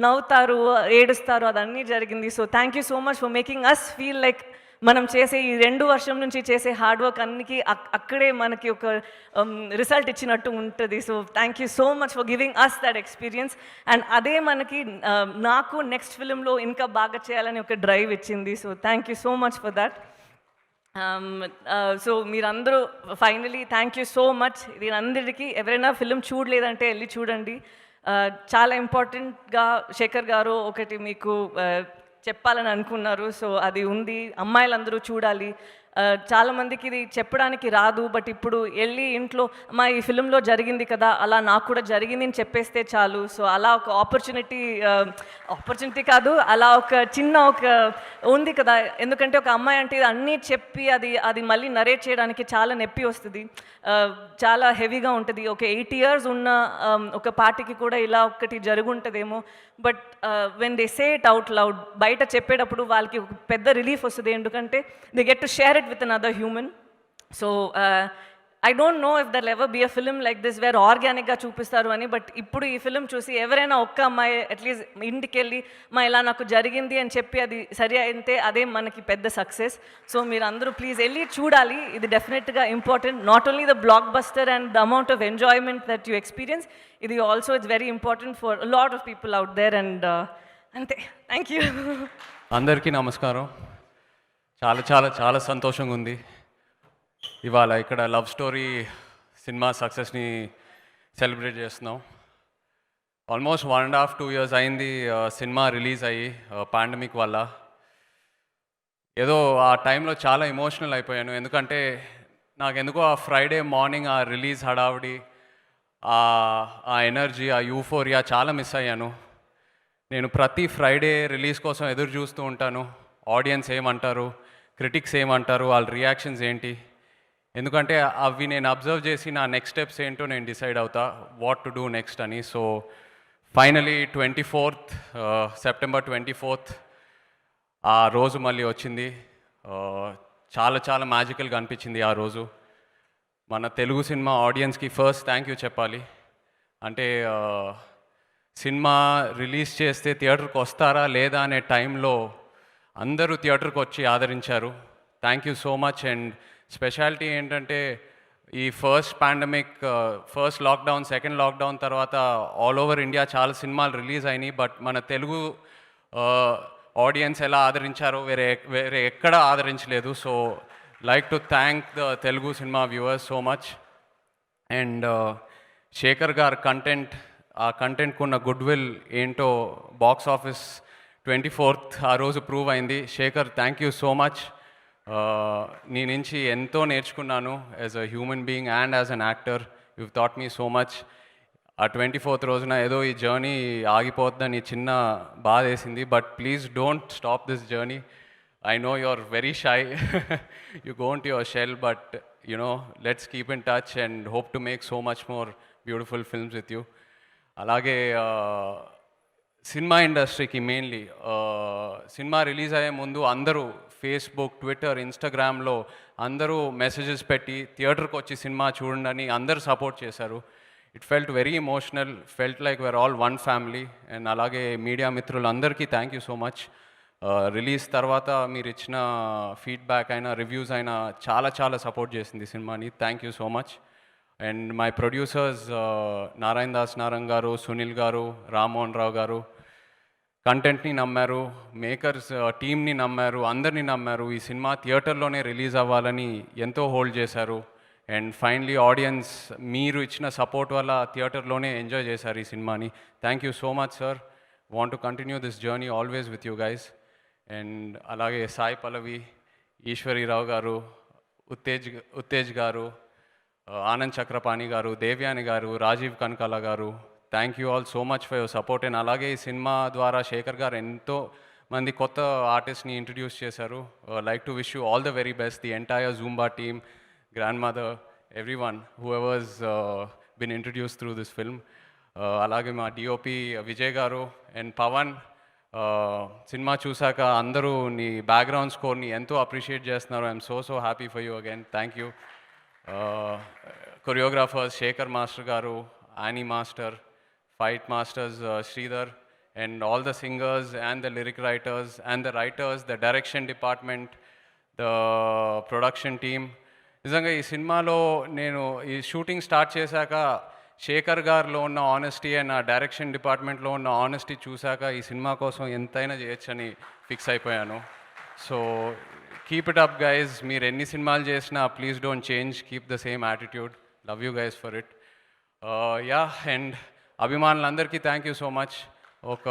నవ్వుతారు, ఏడుస్తారు, అదన్నీ జరిగింది. So thank you so much for making us feel like మనం చేసే ఈ 2 వర్షం నుంచి చేసే హార్డ్ వర్క్ అన్నికి అక్కడే మనకి ఒక రిజల్ట్ ఇచ్చినట్టు ఉంటుంది. So thank you so much for giving us that experience. And అదే మనకి నాకు నెక్స్ట్ ఫిలింలో ఇంకా బాగా చేయాలని ఒక డ్రైవ్ ఇచ్చింది. So thank you so much for that. So మీరందరూ finally thank you so much. దీనందరికీ ఎవరైనా ఫిలిం చూడలేదంటే వెళ్ళి చూడండి. చాలా ఇంపార్టెంట్గా శేఖర్ గారు ఒకటి మీకు చెప్పాలని అనుకున్నారు. సో అది ఉంది, అమ్మాయిలందరూ చూడాలి. చాలామందికి ఇది చెప్పడానికి రాదు, బట్ ఇప్పుడు వెళ్ళి ఇంట్లో అమ్మా ఈ ఫిలింలో జరిగింది కదా, అలా నాకు కూడా జరిగింది అని చెప్పేస్తే చాలు. సో అలా ఒక ఆపర్చునిటీ కాదు, అలా ఒక చిన్న ఒక ఉంది కదా. ఎందుకంటే ఒక అమ్మాయి అంటే అన్నీ చెప్పి అది మళ్ళీ నరేట్ చేయడానికి చాలా నొప్పి వస్తుంది, చాలా హెవీగా ఉంటుంది. ఒక 8 years ఉన్న ఒక పార్టీకి కూడా ఇలా ఒకటి జరుగుంటుందేమో, but when they say it out loud, బయట చెప్పేటప్పుడు వాళ్ళకి ఒక పెద్ద రిలీఫ్ వస్తుంది, ఎందుకంటే they get to share it with another human. So I don't know if there ever be a film like this where ఆర్గానిక్గా చూపిస్తారు అని, బట్ ఇప్పుడు ఈ ఫిలిం చూసి ఎవరైనా ఒక్క అమ్మాయి అట్లీస్ట్ ఇంటికి వెళ్ళి మా ఇలా నాకు జరిగింది అని చెప్పి అది సరి అయితే అదే మనకి పెద్ద సక్సెస్. సో మీరు అందరూ ప్లీజ్ వెళ్ళి చూడాలి. ఇది డెఫినెట్గా important. Not only the blockbuster and the amount of enjoyment that you experience, ఇది also it's very important for lot of people out there. And అంతే, థ్యాంక్ యూ. అందరికీ నమస్కారం. చాలా చాలా చాలా సంతోషంగా ఉంది ఇవాళ ఇక్కడ లవ్ స్టోరీ సినిమా సక్సెస్ని సెలబ్రేట్ చేస్తున్నాం. ఆల్మోస్ట్ 1.5-2 years అయింది సినిమా రిలీజ్ అయ్యి పాండమిక్ వల్ల. ఏదో ఆ టైంలో చాలా ఎమోషనల్ అయిపోయాను, ఎందుకంటే నాకు ఎందుకో ఆ ఫ్రైడే మార్నింగ్ ఆ రిలీజ్ హడావిడి, ఆ ఎనర్జీ, ఆ యూఫోరియా చాలా మిస్ అయ్యాను. నేను ప్రతి ఫ్రైడే రిలీజ్ కోసం ఎదురు చూస్తూ ఉంటాను. ఆడియన్స్ ఏమంటారు, క్రిటిక్స్ ఏమంటారు, వాళ్ళ రియాక్షన్స్ ఏంటి, ఎందుకంటే అవి నేను అబ్జర్వ్ చేసి నా నెక్స్ట్ స్టెప్స్ ఏంటో నేను డిసైడ్ అవుతా వాట్ టు డూ నెక్స్ట్ అని. So finally 24th September 24th ఆ రోజు మళ్ళీ వచ్చింది. చాలా చాలా మ్యాజికల్గా అనిపించింది ఆ రోజు. మన తెలుగు సినిమా ఆడియన్స్కి ఫస్ట్ థ్యాంక్ యూ చెప్పాలి. అంటే సినిమా రిలీజ్ చేస్తే థియేటర్కి వస్తారా లేదా అనే టైంలో అందరూ థియేటర్కి వచ్చి ఆదరించారు. Thank you so much. And speciality ఏంటంటే ఈ first pandemic, first lockdown, second lockdown తర్వాత ఆల్ ఓవర్ ఇండియా చాలా సినిమాలు రిలీజ్ అయినాయి, బట్ మన తెలుగు ఆడియన్స్ ఎలా ఆదరించారో వేరే ఎక్కడ ఆదరించలేదు. So like to thank the Telugu cinema viewers so much. And Shekhar garu ఆ కంటెంట్కు ఉన్న గుడ్ విల్ ఏంటో బాక్స్ ఆఫీస్ 24th ఆ రోజు ప్రూవ్ అయింది. Shekhar, thank you so much. నీ నుంచి ఎంతో నేర్చుకున్నాను as a human being and as an actor. You taught me so much. ఆ 24th రోజున ఏదో ఈ జర్నీ ఆగిపోతుందని చిన్న బాధ వేసింది, but please don't stop this journey. I know you are very shy, you go into your shell, but let's keep in touch and hope to make so much more beautiful films with you. అలాగే cinema ఇండస్ట్రీకి mainly cinema release అయ్యే ముందు అందరూ Facebook, Twitter, ఇన్స్టాగ్రామ్లో అందరూ messages పెట్టి థియేటర్కి వచ్చి సినిమా చూడండి అని అందరూ సపోర్ట్ చేశారు. It felt very emotional, felt like we're all one family. And అలాగే మీడియా మిత్రులందరికీ thank you so much. Release తర్వాత మీరు ఇచ్చిన ఫీడ్బ్యాక్ అయినా రివ్యూస్ అయినా చాలా చాలా సపోర్ట్ చేసింది సినిమాని. Thank you so much. And my producers Narayana Das Narang గారు, సునీల్ గారు, రామ్మోహన్ రావు గారు కంటెంట్ని నమ్మారు, మేకర్స్ టీమ్ని నమ్మారు, అందరినీ నమ్మారు. ఈ సినిమా థియేటర్లోనే రిలీజ్ అవ్వాలని ఎంతో హోల్డ్ చేశారు. అండ్ ఫైనలీ ఆడియన్స్ మీరు ఇచ్చిన సపోర్ట్ వల్ల థియేటర్లోనే ఎంజాయ్ చేశారు ఈ సినిమాని. Thank you so much sir. Want to continue this journey always with you guys. And అలాగే సాయి పల్లవి, ఈశ్వరీరావు గారు, ఉత్తేజ్ గారు, ఆనంద్ చక్రపాణి గారు, దేవ్యాని గారు, రాజీవ్ కనకాల గారు, thank you all so much for your support. And అలాగే ఈ సినిమా ద్వారా శేఖర్ గారు ఎంతో మంది కొత్త ఆర్టిస్ట్ని ఇంట్రడ్యూస్ చేశారు. Like to wish you all the very best, the entire Zumba team, grandmother, everyone who ever's been introduce through this film. అలాగే మా డిఓపి విజయ్ గారు అండ్ పవన్, సినిమా చూశాక అందరూ నీ బ్యాక్గ్రౌండ్ స్కోర్ని ఎంతో అప్రిషియేట్ చేస్తున్నారు. I'm so happy for you again, thank you. Choreographers Shekhar master garu, Annie master, fight masters Sridhar, and all the singers and the lyric writers and the writers, the direction department, the production team. నిజంగా ఈ సినిమాలో నేను ఈ shooting start చేశాక శేఖర్ గారిలో ఉన్న honesty and ఆ direction డిపార్ట్మెంట్లో ఉన్న ఆనెస్టీ చూశాక ఈ సినిమా కోసం ఎంతైనా చేయొచ్చని ఫిక్స్ అయిపోయాను. So keep it up guys. మీరు ఎన్ని సినిమాలు చేసినా please don't change, keep the same attitude. Love you guys for it. Yeah, and అభిమానులందరికీ థ్యాంక్ యూ సో మచ్. ఒక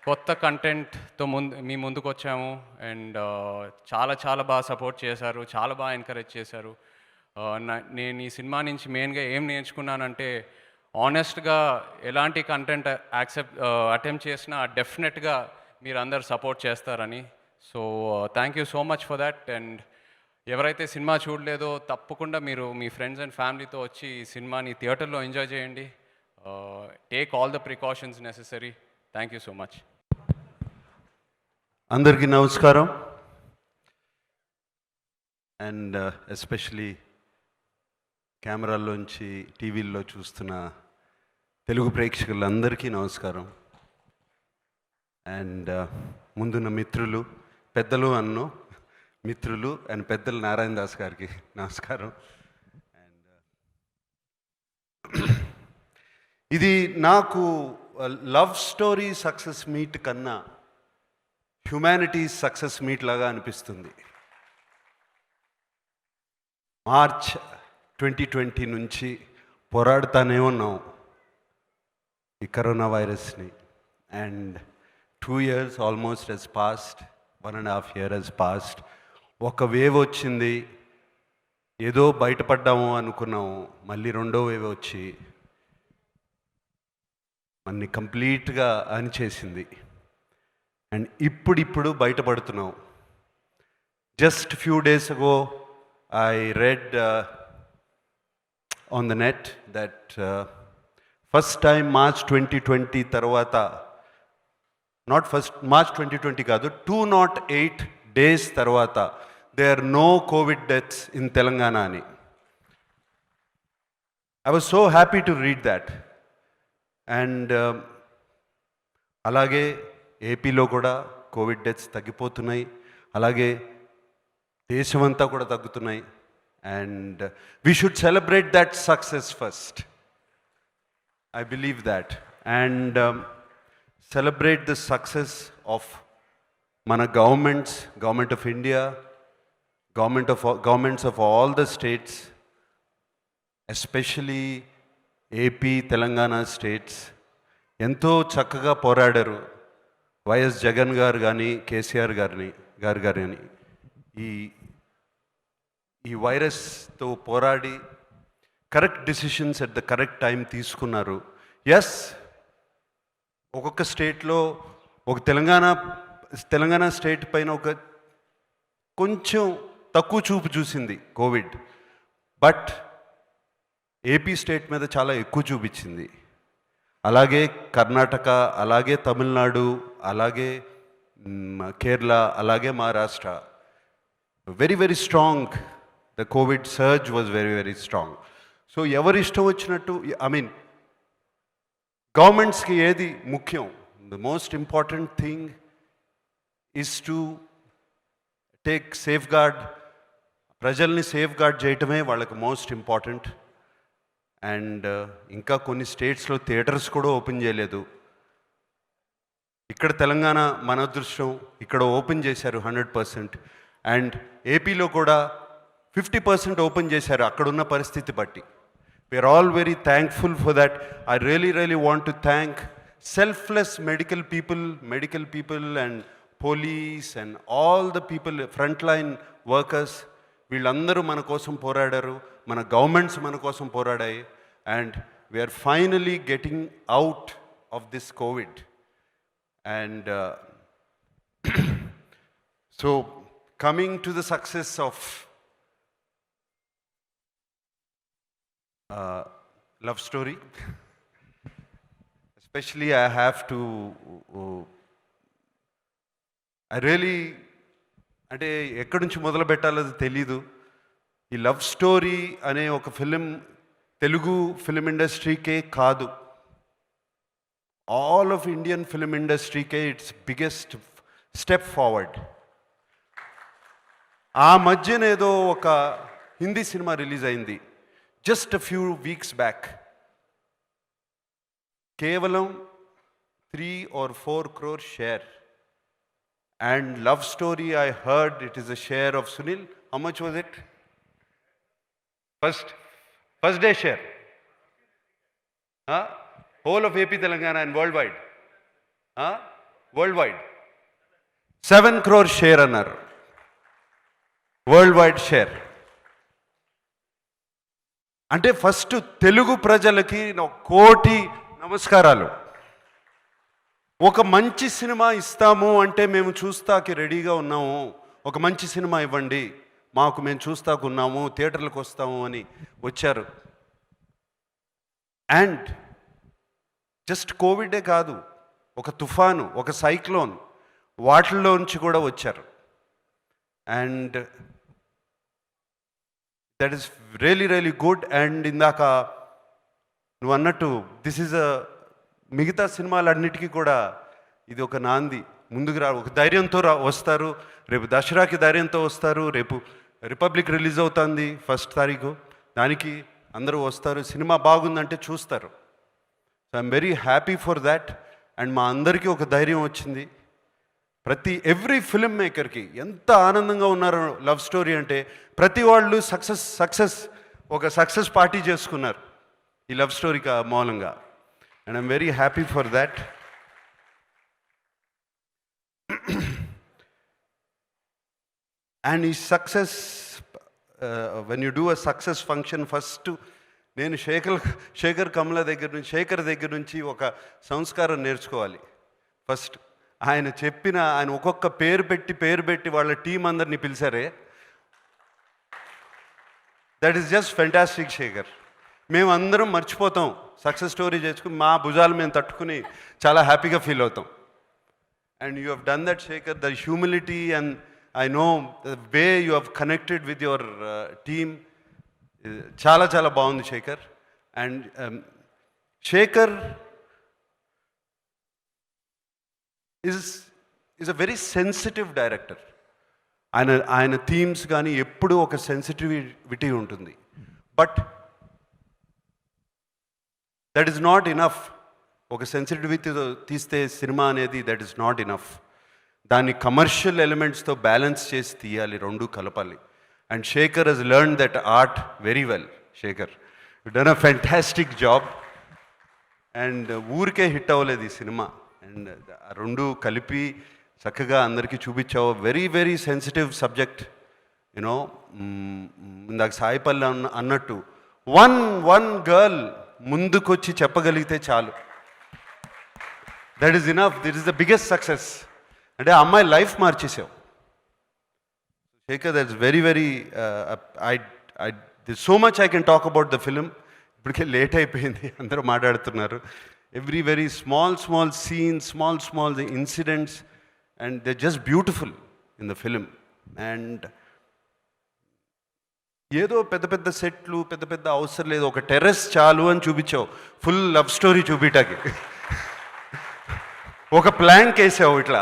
కొత్త కంటెంట్తో మీ ముందుకు వచ్చాము అండ్ చాలా చాలా బాగా సపోర్ట్ చేశారు, చాలా బాగా ఎంకరేజ్ చేశారు. నేను ఈ సినిమా నుంచి మెయిన్గా ఏం నేర్చుకున్నానంటే ఆనెస్ట్గా ఎలాంటి కంటెంట్ అటెంప్ట్ చేసినా డెఫినెట్గా మీరు అందరు సపోర్ట్ చేస్తారని. So thank you so much for that. And ఎవరైతే సినిమా చూడలేదో తప్పకుండా మీరు మీ ఫ్రెండ్స్ అండ్ ఫ్యామిలీతో వచ్చి ఈ సినిమాని థియేటర్లో ఎంజాయ్ చేయండి. Take all the precautions necessary. Thank you so much. అందరికీ నమస్కారం. అండ్ ఎస్పెషలీ కెమెరాల్లోంచి టీవీల్లో చూస్తున్న తెలుగు ప్రేక్షకులందరికీ నమస్కారం. అండ్ ముందున్న మిత్రులు, పెద్దలు అన్నో మిత్రులు అండ్ పెద్దలు నారాయణ దాస్ గారికి నమస్కారం. అండ్ ఇది నాకు లవ్ స్టోరీ సక్సెస్ మీట్ కన్నా హ్యుమానిటీ సక్సెస్ మీట్ లాగా అనిపిస్తుంది. మార్చ్ 2020 నుంచి పోరాడుతానే ఉన్నాం ఈ కరోనా వైరస్ని. And 2 years almost has passed, 1.5 years has passed. ఒక వేవ్ వచ్చింది, ఏదో బయటపడ్డాము అనుకున్నాము, మళ్ళీ రెండో వేవ్ వచ్చి మనని కంప్లీట్గా అణిచేసింది. అండ్ ఇప్పుడు బయటపడుతున్నాం. Just few days ago I read on the net that first time March 2020 తర్వాత, not first March 2020 కాదు, 208 days తర్వాత there are no COVID deaths in Telangana అని. I was so happy to read that. And అలాగే ఏపీలో కూడా Covid deaths తగ్గిపోతున్నాయి, అలాగే దేశమంతా కూడా తగ్గుతున్నాయి. And we should celebrate that success first. I believe that. And celebrate the success of మన government of India, governments of all the states, especially AP, Telangana states ఎంతో చక్కగా పోరాడారు. వైఎస్ జగన్ గారు కానీ, కేసీఆర్ గారు కానీ ఈ వైరస్తో పోరాడి correct decisions at the correct time తీసుకున్నారు. ఎస్, ఒక్కొక్క స్టేట్లో ఒక తెలంగాణ స్టేట్ పైన ఒక కొంచెం తక్కువ చూపు చూసింది కోవిడ్, బట్ ఏపీ స్టేట్ మీద చాలా ఎక్కువ చూపించింది. అలాగే కర్ణాటక, అలాగే తమిళనాడు, అలాగే కేరళ, అలాగే Maharashtra. Very very strong. The covid surge was very very strong. So ఎవరు ఇష్టం వచ్చినట్టు, ఐ మీన్ గవర్నమెంట్స్కి ఏది ముఖ్యం? The most important thing is to take safeguard, ప్రజల్ని సేఫ్ గార్డ్ చేయటమే వాళ్ళకి మోస్ట్ ఇంపార్టెంట్. అండ్ ఇంకా కొన్ని స్టేట్స్లో థియేటర్స్ కూడా ఓపెన్ చేయలేదు. ఇక్కడ తెలంగాణ మన అదృష్టం, ఇక్కడ ఓపెన్ చేశారు 100%. అండ్ ఏపీలో కూడా 50% ఓపెన్ చేశారు అక్కడున్న పరిస్థితి బట్టి. We are all very thankful for that. I really want to thank selfless medical people and police and all the people, front line workers. వీళ్ళందరూ మన కోసం పోరాడారు, మన గవర్నమెంట్స్ మన కోసం పోరాడాయి. And we are finally getting out of this covid. And so coming to the success of love story, especially I have to I really, అంటే ఎక్కడి నుంచి మొదలు పెట్టాలో తెలీదు. ఈ లవ్ స్టోరీ అనే ఒక ఫిలిం తెలుగు ఫిలిం ఇండస్ట్రీకే కాదు, ఆల్ ఆఫ్ ఇండియన్ ఫిలిం ఇండస్ట్రీకే ఇట్స్ బిగ్గెస్ట్ స్టెప్ ఫార్వర్డ్. ఆ మధ్యన ఏదో ఒక హిందీ సినిమా రిలీజ్ అయింది జస్ట్ ఫ్యూ వీక్స్ బ్యాక్. కేవలం 3 or 4 crore share. And love story I heard it is a share of Sunil. How much was it? First day share, whole of AP, Telangana and worldwide 7 crore share అన్నారు. Worldwide share అంటే first Telugu ప్రజలకి 1 కోటి నమస్కారాలు. ఒక మంచి cinema ఇస్తాము అంటే మేము చూస్తాకి రెడీగా ఉన్నాము, ఒక మంచి సినిమా ఇవ్వండి మాకు, మేము చూస్తాకు ఉన్నాము, థియేటర్లకు వస్తాము అని వచ్చారు. అండ్ జస్ట్ కోవిడే కాదు, ఒక తుఫాను, ఒక సైక్లోన్, వాటిల్లోంచి కూడా వచ్చారు. And that is really really good. And ఇందాక నువ్వు అన్నట్టు దిస్ ఈజ్ మిగతా సినిమాలన్నిటికీ కూడా ఇది ఒక నాంది. ముందుకు ఒక ధైర్యంతో వస్తారు. రేపు దసరాకి ధైర్యంతో వస్తారు. రేపు రిపబ్లిక్ రిలీజ్ అవుతుంది 1st తారీఖు, దానికి అందరూ వస్తారు. సినిమా బాగుందంటే చూస్తారు. So I'm very happy for that. And మా అందరికీ ఒక ధైర్యం వచ్చింది. ఎవ్రీ ఫిల్మ్ మేకర్కి ఎంత ఆనందంగా ఉన్నారో లవ్ స్టోరీ అంటే. ప్రతి వాళ్ళు ఒక సక్సెస్ పార్టీ చేసుకున్నారు ఈ లవ్ స్టోరీ మూలంగా. And I'm very happy for that. And ఈ success, when you do a success function, first నేను శేఖర్ దగ్గర నుంచి ఒక సంస్కారం నేర్చుకోవాలి. ఫస్ట్ ఆయన ఒక్కొక్క పేరు పెట్టి వాళ్ళ టీం అందరినీ పిలిచారే, that is just fantastic Shekhar. మేమందరం మర్చిపోతాం సక్సెస్ స్టోరీ చేసుకుని, మా భుజాలు మేము తట్టుకుని చాలా హ్యాపీగా ఫీల్ అవుతాం. And you have done that Shekhar. The humility and I know the way you have connected with your team చాలా చాలా బాగుంది Shekhar. And Shekhar is a very sensitive director. ఆయన థీమ్స్ కానీ ఎప్పుడూ ఒక సెన్సిటివిటీ ఉంటుంది. But that is not enough. ఒక సెన్సిటివిటీతో తీస్తే సినిమా అనేది దట్ ఈస్ నాట్ ఇనఫ్. దాన్ని కమర్షియల్ ఎలిమెంట్స్తో బ్యాలెన్స్ చేసి తీయాలి, రెండు కలపాలి. And Shekhar has learn that art very well. Shekhar you done a fantastic job. And ఊరికే హిట్ అవ్వలేదు ఈ సినిమా. అండ్ రెండు కలిపి చక్కగా అందరికీ చూపించావు. Very very sensitive subject. You know, ఇందాక సాయిపల్లి అన్నట్టు వన్ గర్ల్ ముందుకొచ్చి చెప్పగలిగితే చాలు, that is enough. That is the biggest success. అంటే ఆ అమ్మాయి లైఫ్ మార్చేసావు Shekhar. That's very very this so much I can talk about the film. ఇప్పటికే లేట్ అయిపోయింది, అందరూ మాట్లాడుతున్నారు. Every very small scenes, small incidents, and they just beautiful in the film. And ఏదో పెద్ద సెట్లు పెద్ద అవసరం లేదు, ఒక టెర్రస్ చాలు అని చూపించావు ఫుల్ లవ్ స్టోరీ చూపించటానికి. ఒక ప్లాంక్ వేసావు ఇట్లా,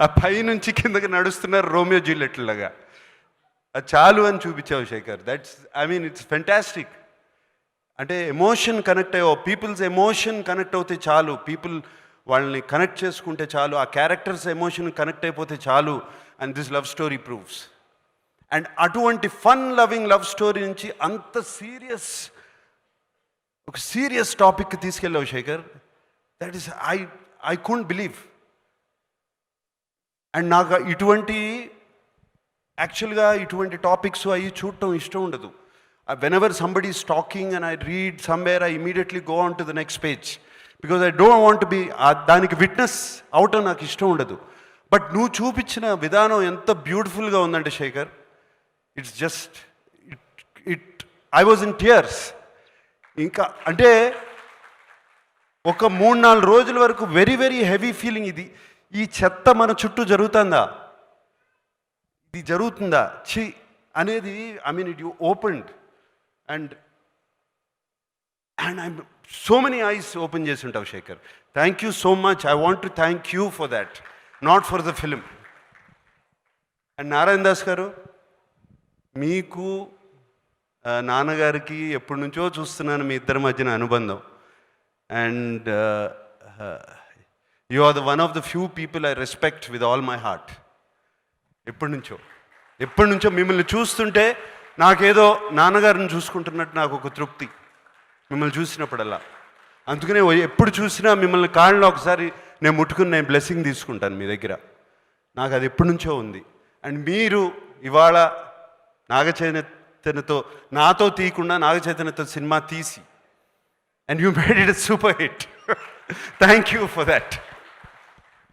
ఆ పైనుంచి కిందకి నడుస్తున్నారు రోమియో జూలియట్లాగా. అది చాలు అని చూపించావు శేఖర్. It's fantastic. అంటే ఎమోషన్ కనెక్ట్ అయ్యావు. పీపుల్స్ ఎమోషన్ కనెక్ట్ అవుతే చాలు, పీపుల్ వాళ్ళని కనెక్ట్ చేసుకుంటే చాలు, ఆ క్యారెక్టర్స్ ఎమోషన్ కనెక్ట్ అయిపోతే చాలు. And this love story proves. And అటువంటి ఫన్ లవింగ్ లవ్ స్టోరీ నుంచి అంత ఒక సీరియస్ టాపిక్కి తీసుకెళ్ళావు Shekhar. That is I couldn't believe. And నాకు ఇటువంటి టాపిక్స్ అవి చూడటం ఇష్టం ఉండదు. whenever somebody is talking and I read somewhere, I immediately go on to the next page because I don't want to be దానికి విట్నెస్ అవటం నాకు ఇష్టం ఉండదు. బట్ నువ్వు చూపించిన విధానం ఎంత బ్యూటిఫుల్గా ఉందంటే Shekhar, it's just I was in tears. ఇంకా అంటే ఒక 3-4 రోజుల వరకు వెరీ వెరీ హెవీ ఫీలింగ్. ఈ చెత్త మన చుట్టూ జరుగుతుందా, ఇది జరుగుతుందా చి అనేది. It you opened and I'm so many eyes open చేసి ఉంటావు Shekhar. Thank you so much. I want to thank you for that, not for the film. And Narayana Das garu, మీకు నాన్నగారికి ఎప్పటి నుంచో చూస్తున్నాను మీ ఇద్దరి మధ్యన అనుబంధం. And you are the one of the few people I respect with all my heart. ఎప్పటి నుంచో మిమ్మల్ని చూస్తుంటే నాకేదో నాన్నగారిని చూసుకుంటున్నట్టు నాకు ఒక తృప్తి మిమ్మల్ని చూసినప్పుడల్లా. అందుకనే ఎప్పుడు చూసినా మిమ్మల్ని కాళ్ళలో ఒకసారి నేను ముట్టుకుని నేను బ్లెస్సింగ్ తీసుకుంటాను మీ దగ్గర. నాకు అది ఎప్పటి నుంచో ఉంది. అండ్ మీరు ఇవాళ నాగచైతన్యతో నాతో తీయకుండా నాగచైతన్యతో సినిమా తీసి and you made it super hit. Thank you for that.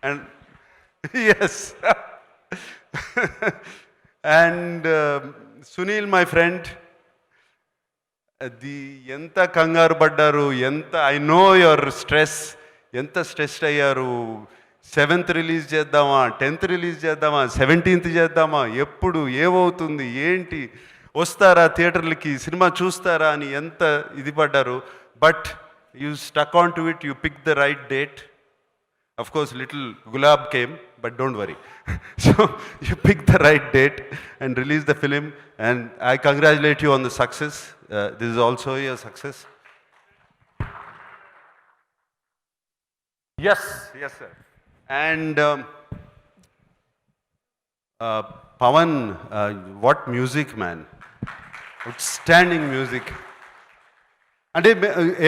And S and Sunil my friend, అది ఎంత కంగారు పడ్డారు, ఐ నో యువర్ స్ట్రెస్, ఎంత స్ట్రెస్డ్ అయ్యారు. 7th రిలీజ్ చేద్దామా, 10th రిలీజ్ చేద్దామా, 17th చేద్దామా, ఎప్పుడు ఏమవుతుంది ఏంటి, వస్తారా థియేటర్లకి, సినిమా చూస్తారా అని ఎంత ఇది పడ్డారు. But you stuck on to it, you pick the right date. Of course, little gulab came, but don't worry. So you picked the right date and released the film, and I congratulate you on the success. This is also your success. Yes, yes, sir. And Pawan, what music, man! Outstanding music. అంటే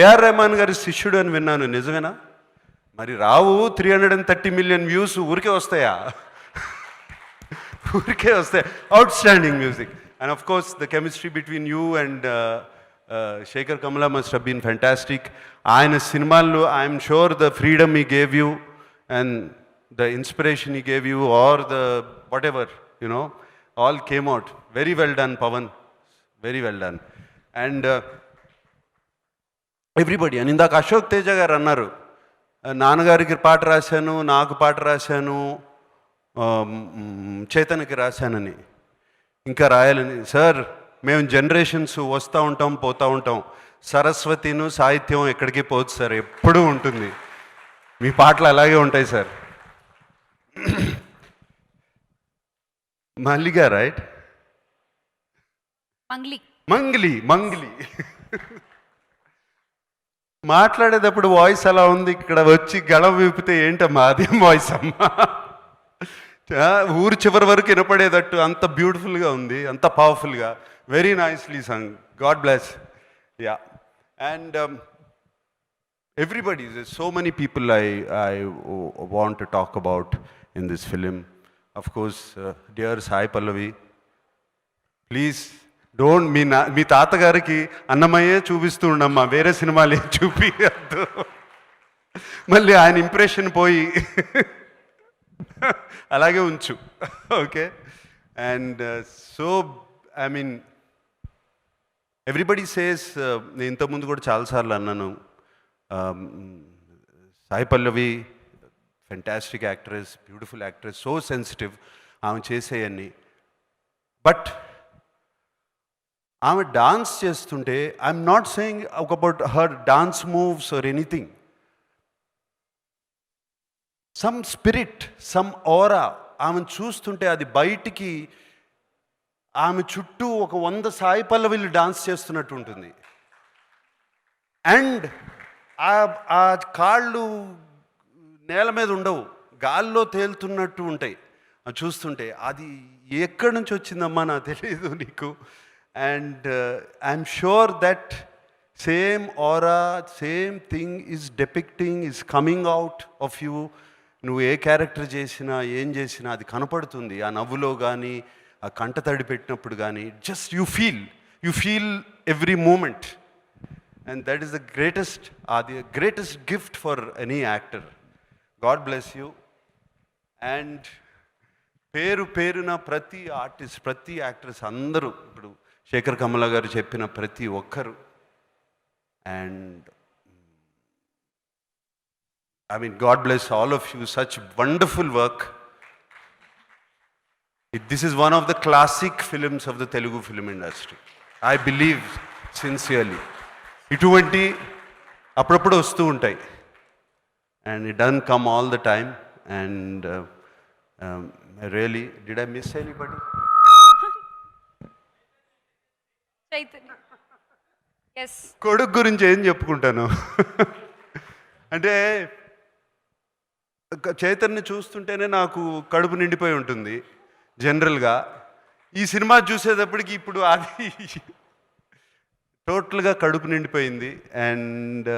AR Rahman గారి శిష్యుడు అని విన్నాను, నిజమేనా? మరి రావు 330 million views ఊరికే వస్తాయా? ఊరికే వస్తాయి. Outstanding music. And of course the chemistry between you and Shekhar Kammula must have been fantastic. ఆయన సినిమాల్లో I'm sure the freedom he gave you and the inspiration he gave you or the whatever you know all came out very well done Pawan, very well done. And everybody అని ఇందాక అశోక్ తేజ గారు అన్నారు, నాన్నగారికి పాట రాశాను, నాకు పాట రాశాను, చైతన్యకి రాశానని, ఇంకా రాయాలని. సార్ మేము జనరేషన్స్ వస్తూ ఉంటాం పోతూ ఉంటాం, సరస్వతిను సాహిత్యం ఎక్కడికి పోదు సార్, ఎప్పుడూ ఉంటుంది. మీ పాటలు అలాగే ఉంటాయి సార్. మల్లిగా రైట్, మంగ్లీ మంగ్లీ మాట్లాడేటప్పుడు వాయిస్ అలా ఉంది, ఇక్కడ వచ్చి గళం విప్పితే ఏంటమ్మా అదేం వాయిస్ అమ్మా, ఊరు చివరి వరకు వినపడేటట్టు అంత బ్యూటిఫుల్గా ఉంది, అంత పవర్ఫుల్గా, very nicely sung. God bless. Yeah. And everybody, so many people I want to talk about in this film. Of course dear Sai Pallavi, please don't, మీ తాతగారికి అన్నమయ్యే చూపిస్తూ ఉండమ్మా, వేరే సినిమాలు ఏం చూపించద్దు, మళ్ళీ ఆయన ఇంప్రెషన్ పోయి అలాగే ఉంచు. Okay. And so I mean everybody says, నేను ఇంతకుముందు కూడా చాలాసార్లు అన్నాను, Sai Pallavi fantastic actress, beautiful actress, so sensitive ఆమె చేసేయన్నీ. బట్ ఆమె డాన్స్ చేస్తుంటే I'm not saying about her dance moves or anything, some spirit, some aura ఆమెను చూస్తుంటే అది బయటికి, ఆమె చుట్టూ 100 సాయి పల్లవిలు డాన్స్ చేస్తున్నట్టు ఉంటుంది. అండ్ ఆ కాళ్ళు నేల మీద ఉండవు, గాల్లో తేలుతున్నట్టు ఉంటాయి అవి చూస్తుంటే. అది ఎక్కడి నుంచి వచ్చిందమ్మా నాకు తెలియదు నీకు. And I'm sure that same aura, same thing is depicting, is coming out of you. నువ్వు ఏ క్యారెక్టర్ చేసినా ఏం చేసినా అది కనపడుతుంది, ఆ నవ్వులో కానీ ఆ కంట తడి పెట్టినప్పుడు కానీ. Just you feel every moment. And that is the greatest gift for any actor. God bless you. And పేరున ప్రతి ఆర్టిస్ట్, ప్రతి యాక్ట్రెస్ అందరూ, ఇప్పుడు శేఖర్ కమలా గారు చెప్పిన ప్రతి ఒక్కరు. And I mean, God bless all of you, such wonderful work. This is one of the classic films of the Telugu film industry. I believe sincerely. ఇటువంటి అప్పుడప్పుడు వస్తూ ఉంటాయి. And it doesn't come all the time. And really, did I miss anybody? Yes. కొడుకు గురించి ఏం చెప్పుకుంటాను అంటే, చైతన్య చూస్తుంటేనే నాకు కడుపు నిండిపోయి ఉంటుంది జనరల్గా. ఈ సినిమా చూసేటప్పటికి ఇప్పుడు అది టోటల్గా కడుపు నిండిపోయింది. అండ్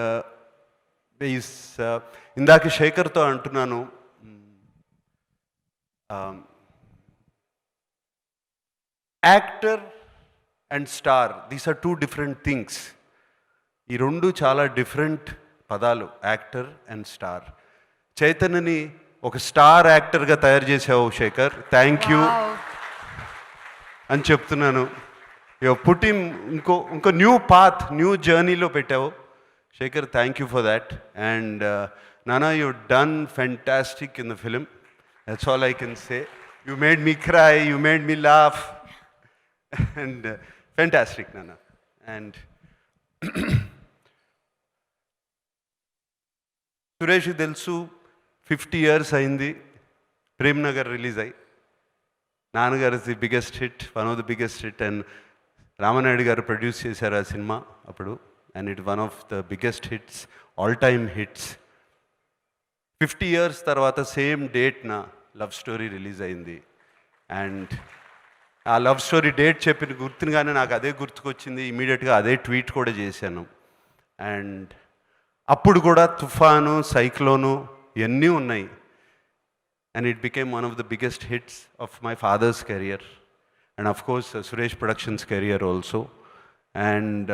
ఇందాక శేఖర్తో అంటున్నాను, actor and star, these are 2 different things. ఈ రెండు చాలా డిఫరెంట్ పదాలు, యాక్టర్ అండ్ స్టార్. చైతన్యని ఒక స్టార్ యాక్టర్గా తయారు చేసావు శేఖర్, థ్యాంక్ యూ అని చెప్తున్నాను. పుట్టిన్ ఇంకో న్యూ పాత్, న్యూ జర్నీలో పెట్టావు Shekhar, thank you for that. And నానా, you done fantastic in the film, that's all I can say. You made me cry, you made me laugh. And fantastic నాన్న. And సురేష్కి తెలుసు 50 years అయింది Prem Nagar release అయ్యి. నాన్నగారు is the biggest hit, one of the biggest hit. And Ramanaidu garu produce చేశారు ఆ cinema అప్పుడు. And it one of the biggest hits, all time hits. 50 years తర్వాత సేమ్ డేట్న లవ్ స్టోరీ రిలీజ్ అయింది. అండ్ ఆ లవ్ స్టోరీ డేట్ చెప్పిన గుర్తుగానే నాకు అదే గుర్తుకొచ్చింది. ఇమీడియట్గా అదే ట్వీట్ కూడా చేశాను. అండ్ అప్పుడు కూడా తుఫాను, సైక్లోను ఇవన్నీ ఉన్నాయి. And it became one of the biggest hits of my father's career and of course Suresh Productions career also. And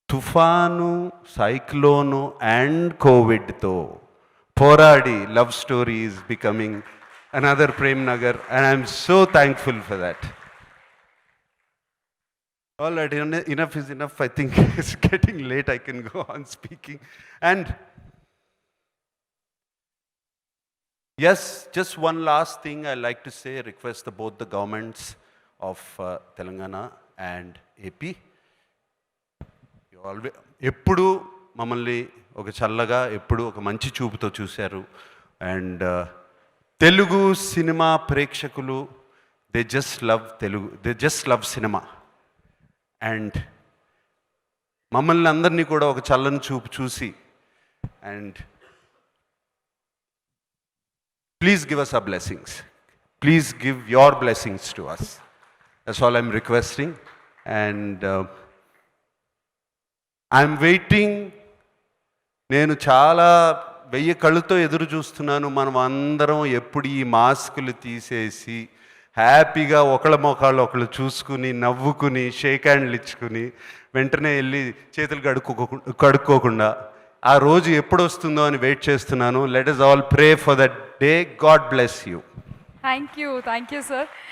తుఫాను, సైక్లోను అండ్ కోవిడ్తో పోరాడి love story is becoming another Prem Nagar and I'm so thankful for that. All right, enough is enough. I think it's getting late. I can go on speaking. And yes, just one last thing I like to say, request both the governments of Telangana and AP. You always, ఎప్పుడు మమ్మల్ని ఒక చల్లగా, ఎప్పుడు ఒక మంచి చూపుతో చూశారు. And Telugu cinema ప్రేక్షకులు they just love cinema. And మమ్మల్ని అందరినీ కూడా ఒక చల్లని చూపు చూసి and please give us a blessings, please give your blessings to us. That's all I'm requesting. And I'm waiting. నేను చాలా 1000 కళ్ళతో ఎదురు చూస్తున్నాను. మనం అందరం ఎప్పుడు ఈ మాస్కులు తీసేసి హ్యాపీగా ఒకళ్ళ మొఖాలు ఒకళ్ళు చూసుకుని, నవ్వుకుని, షేక్ హ్యాండ్లు ఇచ్చుకుని, వెంటనే వెళ్ళి చేతులు కడుక్కోకుండా ఆ రోజు ఎప్పుడు వస్తుందో అని వెయిట్ చేస్తున్నాను. Let us all pray for that day. God bless you. Thank you, sir.